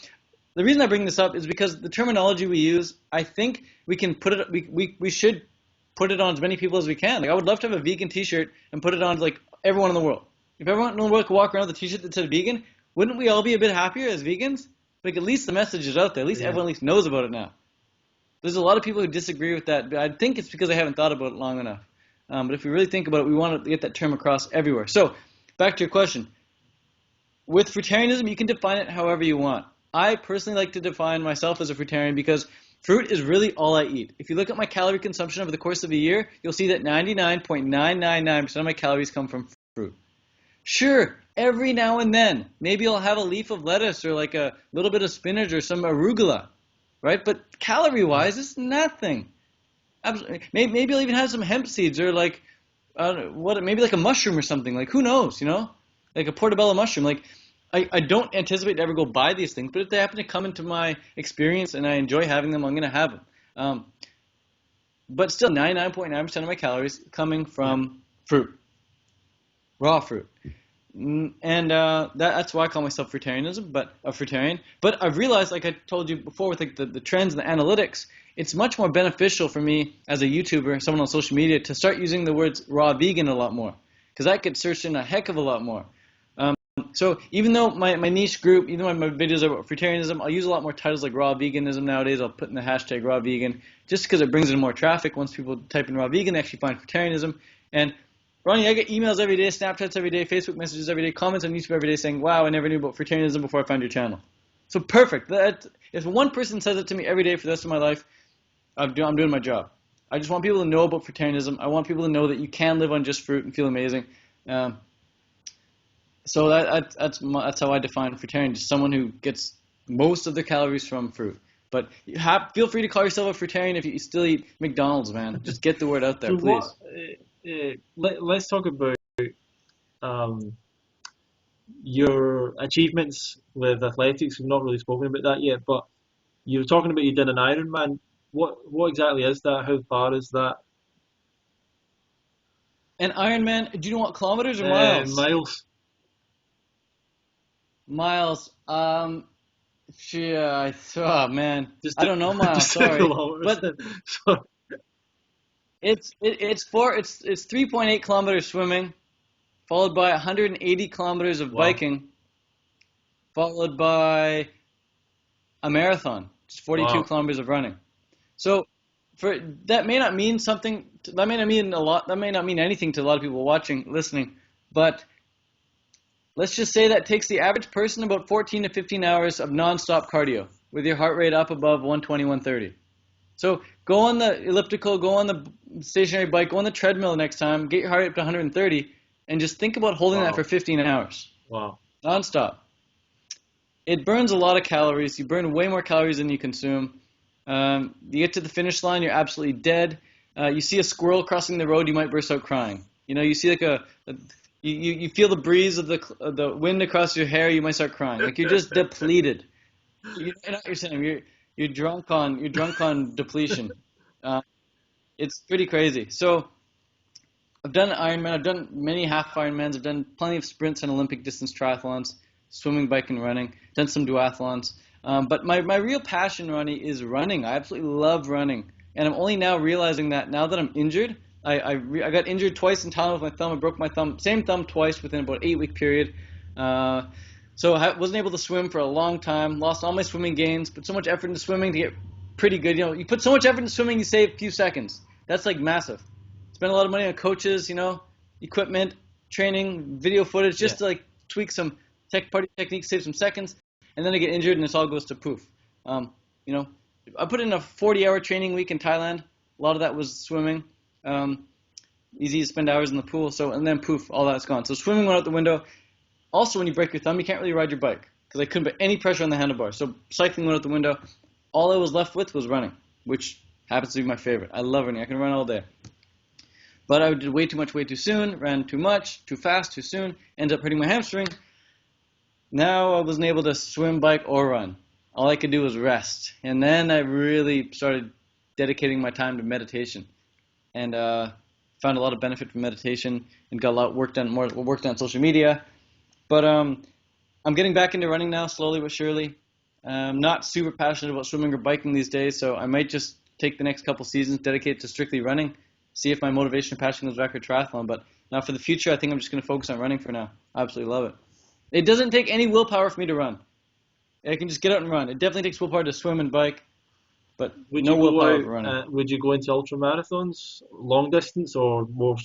the reason I bring this up is because the terminology we use, I think we can put it. We should put it on as many people as we can. Like I would love to have a vegan T-shirt and put it on like everyone in the world. If everyone in the world could walk around with a T-shirt that said vegan, wouldn't we all be a bit happier as vegans? Like at least the message is out there. At least everyone at least knows about it now. There's a lot of people who disagree with that, but I think it's because they haven't thought about it long enough. But if we really think about it, we want to get that term across everywhere. So back to your question. With fruitarianism, you can define it however you want. I personally like to define myself as a fruitarian because fruit is really all I eat. If you look at my calorie consumption over the course of a year, you'll see that 99.999% of my calories come from fruit. Sure, every now and then, maybe I'll have a leaf of lettuce or like a little bit of spinach or some arugula, right? But calorie-wise, it's nothing. Maybe I'll even have some hemp seeds or like, maybe like a mushroom or something. Like, who knows, you know? Like a portobello mushroom. Like, I don't anticipate to ever go buy these things, but if they happen to come into my experience and I enjoy having them, I'm going to have them. But still, 99.9% of my calories coming from fruit, raw fruit. And that's why I call myself fruitarianism, but a fruitarian. But I've realized, like I told you before, with like the trends and the analytics, it's much more beneficial for me as a YouTuber, someone on social media, to start using the words raw vegan a lot more, because I could search in a heck of a lot more. So even though my niche group, even though my videos are about fruitarianism, I'll use a lot more titles like raw veganism nowadays. I'll put in the hashtag raw vegan just because it brings in more traffic. Once people type in raw vegan, they actually find fruitarianism. And Ronnie, I get emails every day, Snapchats every day, Facebook messages every day, comments on YouTube every day saying, wow, I never knew about fruitarianism before I found your channel. So perfect. If one person says it to me every day for the rest of my life, I'm doing my job. I just want people to know about fruitarianism. I want people to know that you can live on just fruit and feel amazing. So that's how I define fruitarian, just someone who gets most of their calories from fruit. But feel free to call yourself a fruitarian if you still eat McDonald's, man. Just get the word out there, So please. let's talk about your achievements with athletics. We've not really spoken about that yet, but you were talking about you did an Ironman. What exactly is that? How far is that? An Ironman, do you know what, kilometers or miles? Miles. Miles. Yeah, oh man, I don't know miles. Sorry, Kilometers. but it's 3.8 kilometers swimming, followed by 180 kilometers of biking, followed by a marathon, just 42 kilometers of running. So that may not mean something. That may not mean a lot. That may not mean anything to a lot of people watching, listening. But let's just say that takes the average person about 14 to 15 hours of non-stop cardio with your heart rate up above 120, 130. So go on the elliptical, go on the stationary bike, go on the treadmill next time, get your heart rate up to 130, and just think about holding that for 15 hours. Wow. Non-stop. It burns a lot of calories. You burn way more calories than you consume. You get to the finish line, you're absolutely dead. You see a squirrel crossing the road, you might burst out crying. You see like you feel the breeze of the wind across your hair, you might start crying. Like you're just depleted. You know what you're saying? You're drunk on depletion. It's pretty crazy. So I've done Ironman. I've done many half Ironmans. I've done plenty of sprints and Olympic distance triathlons, swimming, biking, running. Done some duathlons. But my real passion, Ronnie, is running. I absolutely love running. And I'm only now realizing that now that I'm injured. I got injured twice in Thailand with my thumb. I broke my thumb, same thumb twice within about 8-week period. So I wasn't able to swim for a long time. Lost all my swimming gains. Put so much effort into swimming to get pretty good. You put so much effort into swimming, you save a few seconds. That's like massive. Spend a lot of money on coaches, equipment, training, video footage, just to like tweak some party techniques, save some seconds. And then I get injured and this all goes to poof. I put in a 40-hour training week in Thailand. A lot of that was swimming. Easy to spend hours in the pool. And then poof, all that's gone. So swimming went out the window. Also, when you break your thumb, you can't really ride your bike because I couldn't put any pressure on the handlebars. So cycling went out the window. All I was left with was running, which happens to be my favorite. I love running. I can run all day. But I did way too much, way too soon. Ran too much, too fast, too soon. Ended up hurting my hamstring. Now I wasn't able to swim, bike, or run. All I could do was rest. And then I really started dedicating my time to meditation. And found a lot of benefit from meditation and got a lot work done on social media. But I'm getting back into running now, slowly but surely. I'm not super passionate about swimming or biking these days, so I might just take the next couple seasons, dedicate to strictly running, see if my motivation and passion goes back for triathlon. But now for the future, I think I'm just going to focus on running for now. I absolutely love it. It doesn't take any willpower for me to run. I can just get out and run. It definitely takes willpower to swim and bike, but no willpower for running. Would you go into ultra marathons, long distance, or more?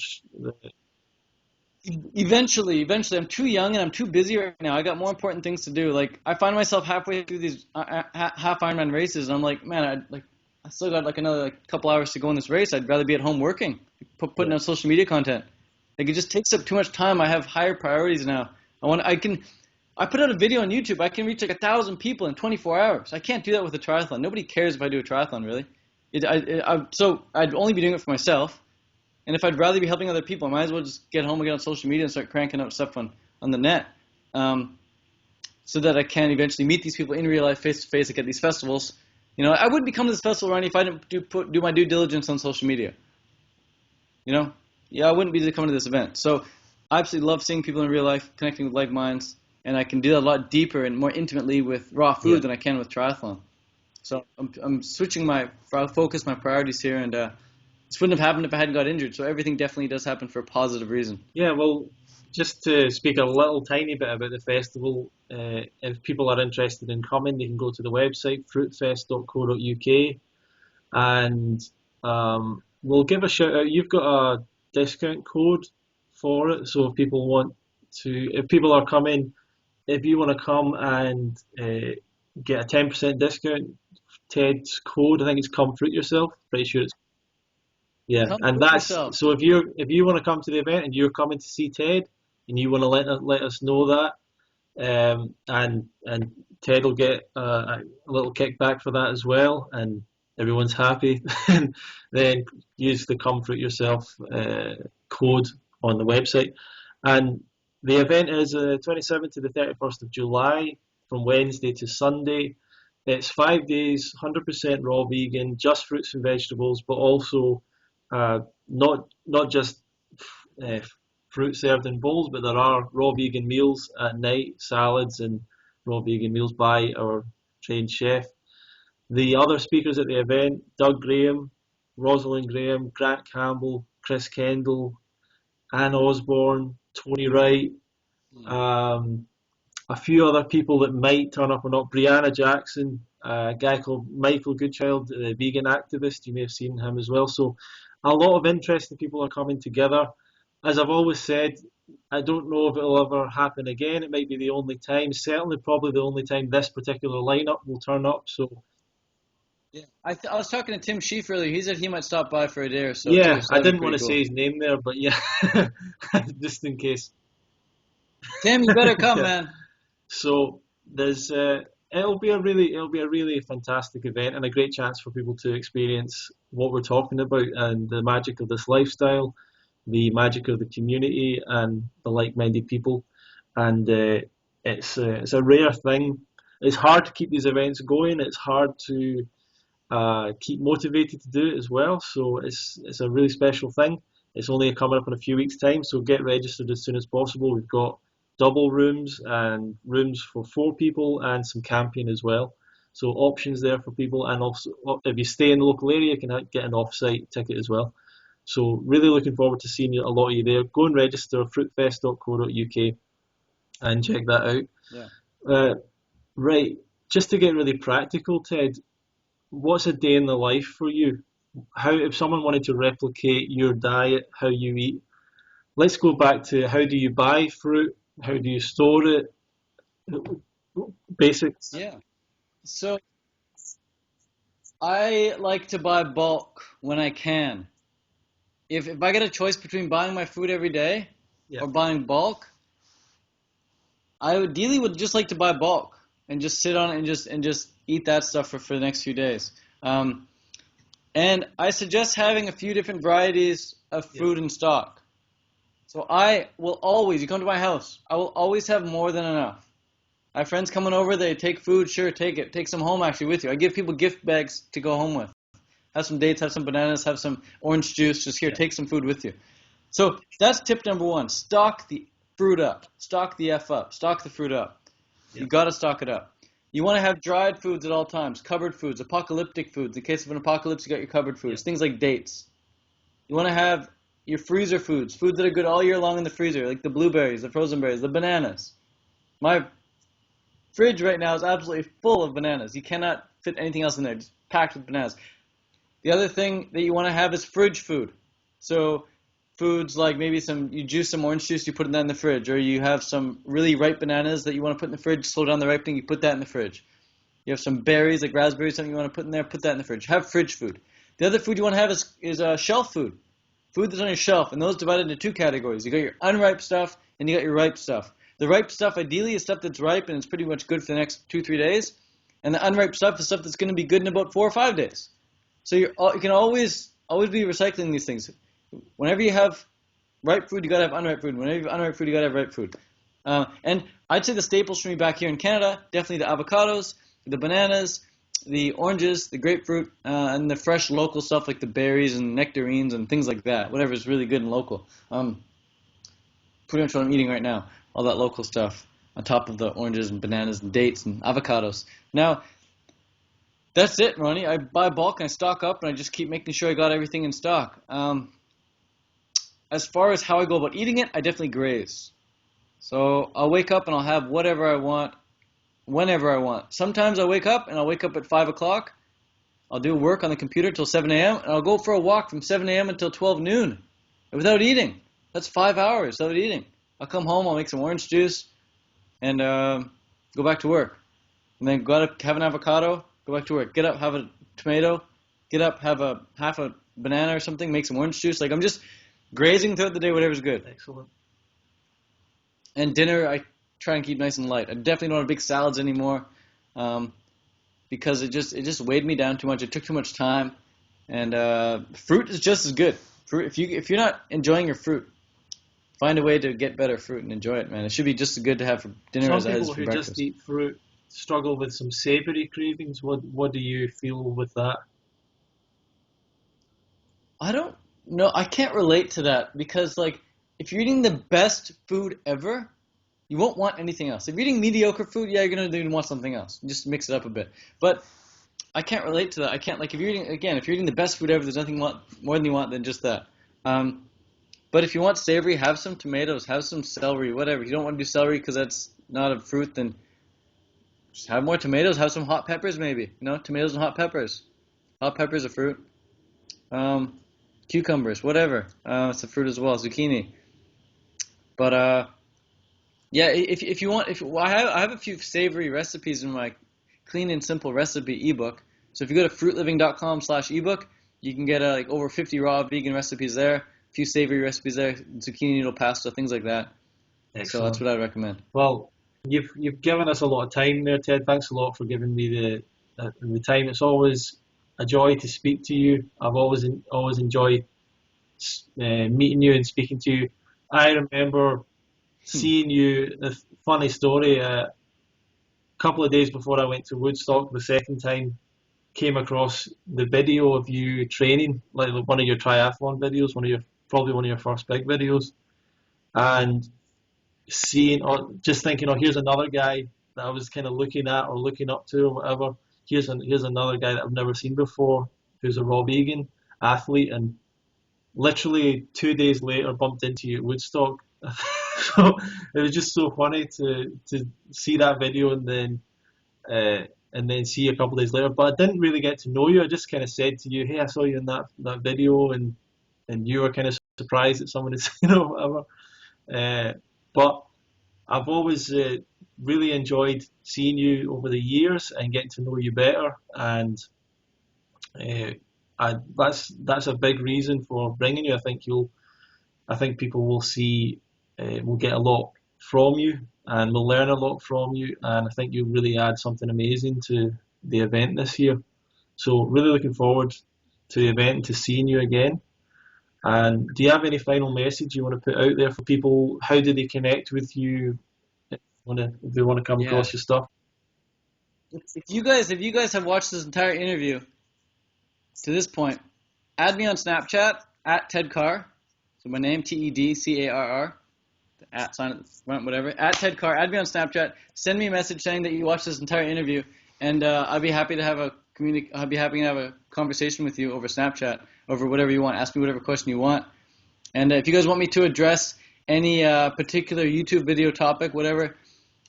Eventually, I'm too young and I'm too busy right now. I got more important things to do. Like I find myself halfway through these half Ironman races, and I'm like, man, I still got like another couple hours to go in this race. I'd rather be at home working, putting out social media content. Like it just takes up too much time. I have higher priorities now. I put out a video on YouTube. I can reach like 1,000 people in 24 hours. I can't do that with a triathlon. Nobody cares if I do a triathlon, really. So I'd only be doing it for myself. And if I'd rather be helping other people, I might as well just get home and get on social media and start cranking out stuff on the net, so that I can eventually meet these people in real life, face to face, like at these festivals. I wouldn't be coming to this festival, Ronnie, if I didn't do my due diligence on social media. I wouldn't be coming to this event. So I absolutely love seeing people in real life, connecting with like minds, and I can do that a lot deeper and more intimately with raw food than I can with triathlon. So I'm switching my focus, my priorities here, and this wouldn't have happened if I hadn't got injured. So everything definitely does happen for a positive reason. Yeah, well, just to speak a little tiny bit about the festival, if people are interested in coming, they can go to the website fruitfest.co.uk, and we'll give a shout out. You've got a discount code for it, so if people are coming, if you want to come and get a 10% discount, Ted's code, I think it's Come Fruit Yourself. Pretty sure it's yeah, Come and with that's yourself. so if you want to come to the event and you're coming to see Ted and you want to let us know that, and Ted will get a little kickback for that as well, and everyone's happy. And then use the Come Fruit Yourself code on the website, and the event is 27th to the 31st of July, from Wednesday to Sunday. It's 5 days, 100% raw vegan, just fruits and vegetables, but also not just uh, fruit served in bowls, but there are raw vegan meals at night, salads and raw vegan meals by our trained chef. The other speakers at the event: Doug Graham, Rosalind Graham, Grant Campbell, Chris Kendall, Anne Osborne, Tony Wright, um, a few other people that might turn up or not. Brianna Jackson, a guy called Michael Goodchild, the vegan activist. You may have seen him as well. So a lot of interesting people are coming together. As I've always said, I don't know if it'll ever happen again. It might be the only time, certainly probably the only time this particular lineup will turn up. So Yeah, I was talking to Tim Sheaf earlier. He said he might stop by for a day or so too. yeah, So I that'd be didn't want pretty to cool. say his name there, but yeah, just in case. Tim, you better come, Yeah. man. So there's it'll be a really fantastic event and a great chance for people to experience what we're talking about and the magic of this lifestyle, the magic of the community and the like-minded people. And it's a rare thing. It's hard to keep these events going. It's hard to keep motivated to do it as well. So it's a really special thing. It's only coming up in a few weeks' time, so get registered as soon as possible. We've got double rooms and rooms for 4 people and some camping as well. So options there for people, and also if you stay in the local area, you can get an off-site ticket as well. So really looking forward to seeing a lot of you there. Go and register fruitfest.co.uk and check that out. Yeah. Right, just to get really practical, Ted, what's a day in the life for you? How, if someone wanted to replicate your diet, how you eat, let's go back to how do you buy fruit? How do you store it? Basics. Yeah. So I like to buy bulk when I can. If I get a choice between buying my food every day Yeah. or buying bulk, I ideally would just like to buy bulk and just sit on it and just eat that stuff for the next few days. And I suggest having a few different varieties of food in stock. So I will always, you come to my house, I will always have more than enough. I have friends coming over, they take food, sure, take it. Take some home actually with you. I give people gift bags to go home with. Have some dates, have some bananas, have some orange juice, just here, take some food with you. So that's tip number 1. Stock the fruit up. Stock the F up. Stock the fruit up. You got to stock it up. You want to have dried foods at all times, covered foods, apocalyptic foods. In case of an apocalypse, you got your covered foods, things like dates. You want to have your freezer foods, foods that are good all year long in the freezer, like the blueberries, the frozen berries, the bananas. My fridge right now is absolutely full of bananas. You cannot fit anything else in there, just packed with bananas. The other thing that you want to have is fridge food. So foods like maybe you juice some orange juice, you put that in the fridge, or you have some really ripe bananas that you want to put in the fridge, slow down the ripening, you put that in the fridge. You have some berries like raspberries, something you want to put in there, put that in the fridge. Have fridge food. The other food you want to have is shelf food. Food that's on your shelf, and those divided into 2 categories. You got your unripe stuff, and you got your ripe stuff. The ripe stuff ideally is stuff that's ripe and it's pretty much good for the next 2-3 days, and the unripe stuff is stuff that's going to be good in about 4 or 5 days. So you can always be recycling these things. Whenever you have ripe food, you got to have unripe food. Whenever you have unripe food, you got to have ripe food. And I'd say the staples for me back here in Canada, definitely the avocados, the bananas, the oranges, the grapefruit, and the fresh local stuff like the berries and nectarines and things like that. Whatever's really good and local. Pretty much what I'm eating right now. All that local stuff on top of the oranges and bananas and dates and avocados. Now, that's it, Ronnie. I buy bulk and I stock up and I just keep making sure I got everything in stock. As far as how I go about eating it, I definitely graze. So I'll wake up and I'll have whatever I want, whenever I want. Sometimes I'll wake up and I'll wake up at 5 o'clock. I'll do work on the computer till 7 a.m. and I'll go for a walk from 7 a.m. until 12 noon without eating. That's 5 hours without eating. I'll come home, I'll make some orange juice and go back to work. And then go out, have an avocado, go back to work. Get up, have a tomato. Get up, have half a banana or something, make some orange juice. Like I'm just grazing throughout the day, whatever's good. Excellent. And dinner, I try and keep nice and light. I definitely don't have big salads anymore, because it just weighed me down too much. It took too much time, and fruit is just as good. Fruit, if you're not enjoying your fruit, find a way to get better fruit and enjoy it, man. It should be just as good to have for dinner as it is for breakfast. Some people who just eat fruit struggle with some savoury cravings. What do you feel with that? I don't know. I can't relate to that because, like, if you're eating the best food ever, you won't want anything else. If you're eating mediocre food, yeah, you're going to want something else. Just mix it up a bit. But I can't relate to that. I can't, like, if you're eating the best food ever, there's nothing more than you want than just that. But if you want savory, have some tomatoes, have some celery, whatever. If you don't want to do celery because that's not a fruit, then just have more tomatoes, have some hot peppers maybe. Tomatoes and hot peppers. Hot pepper's a fruit. Cucumbers, whatever. It's a fruit as well, zucchini. But yeah, if you want, I have a few savory recipes in my clean and simple recipe ebook. So if you go to fruitliving.com/ebook, you can get like over 50 raw vegan recipes there, a few savory recipes there, zucchini noodle pasta, things like that. Excellent. So that's what I recommend. Well, you've given us a lot of time there, Ted. Thanks a lot for giving me the time. It's always a joy to speak to you. I've always enjoyed meeting you and speaking to you. I remember seeing you. A funny story. A couple of days before I went to Woodstock the second time, came across the video of you training, like one of your triathlon videos, probably one of your first big videos, and seeing or just thinking, oh, here's another guy that I was kind of looking at or looking up to or whatever. Here's another guy that I've never seen before, who's a raw vegan athlete, and literally 2 days later bumped into you at Woodstock. So it was just so funny to see that video and then see you a couple of days later. But I didn't really get to know you. I just kind of said to you, hey, I saw you in that video, and you were kind of surprised that someone had seen it or whatever. But I've always really enjoyed seeing you over the years and getting to know you better, and that's a big reason for bringing you. I think people will see, will get a lot from you, and will learn a lot from you, and I think you'll really add something amazing to the event this year. So really looking forward to the event and to seeing you again. And do you have any final message you want to put out there for people? How do they connect with you if they want to come across your stuff? If you guys have watched this entire interview to this point, add me on Snapchat at Ted Carr. So my name, TEDCARR, at sign at the front, whatever. At Ted Carr, add me on Snapchat. Send me a message saying that you watched this entire interview, and I'd be happy to have a conversation with you over Snapchat, over whatever you want. Ask me whatever question you want. And if you guys want me to address any particular YouTube video topic, whatever,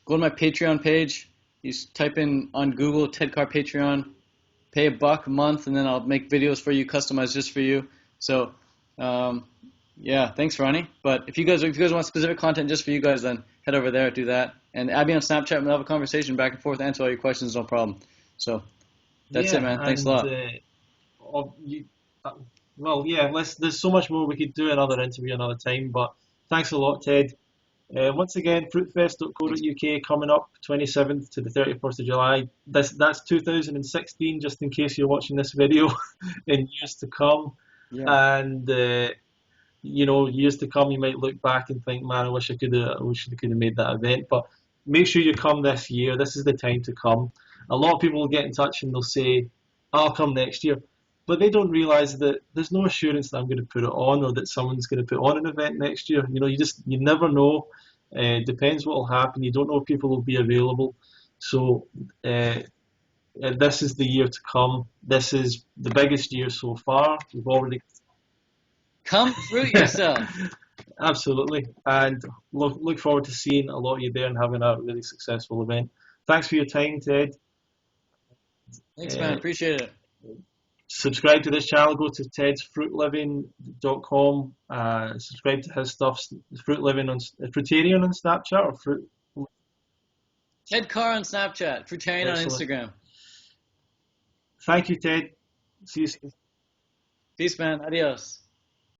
go to my Patreon page. You just type in on Google Ted Carr Patreon, pay $1 a month, and then I'll make videos for you, customized just for you. So. Yeah, thanks, Ronnie. But if you guys want specific content just for you guys, then head over there, do that. And add me on Snapchat, and we'll have a conversation back and forth, answer all your questions, no problem. So that's it, man. Thanks a lot. There's so much more we could do another interview another time, but thanks a lot, Ted. Once again, fruitfest.co.uk coming up 27th to the 31st of July. That's 2016, just in case you're watching this video in years to come. Yeah. And years to come, you might look back and think, man, I wish I could have made that event. But make sure you come this year. This is the time to come. A lot of people will get in touch and they'll say, I'll come next year. But they don't realise that there's no assurance that I'm going to put it on or that someone's going to put on an event next year. You never know. Depends what will happen. You don't know if people will be available. So this is the year to come. This is the biggest year so far. We've already... Come fruit yourself. Absolutely, and look forward to seeing a lot of you there and having a really successful event. Thanks for your time, Ted. Thanks, man. Appreciate it. Subscribe to this channel. Go to tedsfruitliving.com. Subscribe to his stuff. Fruit Living on Fruitarian on Snapchat or Fruit. Ted Carr on Snapchat. Fruitarian on Instagram. Thank you, Ted. See you soon. Peace, man. Adios.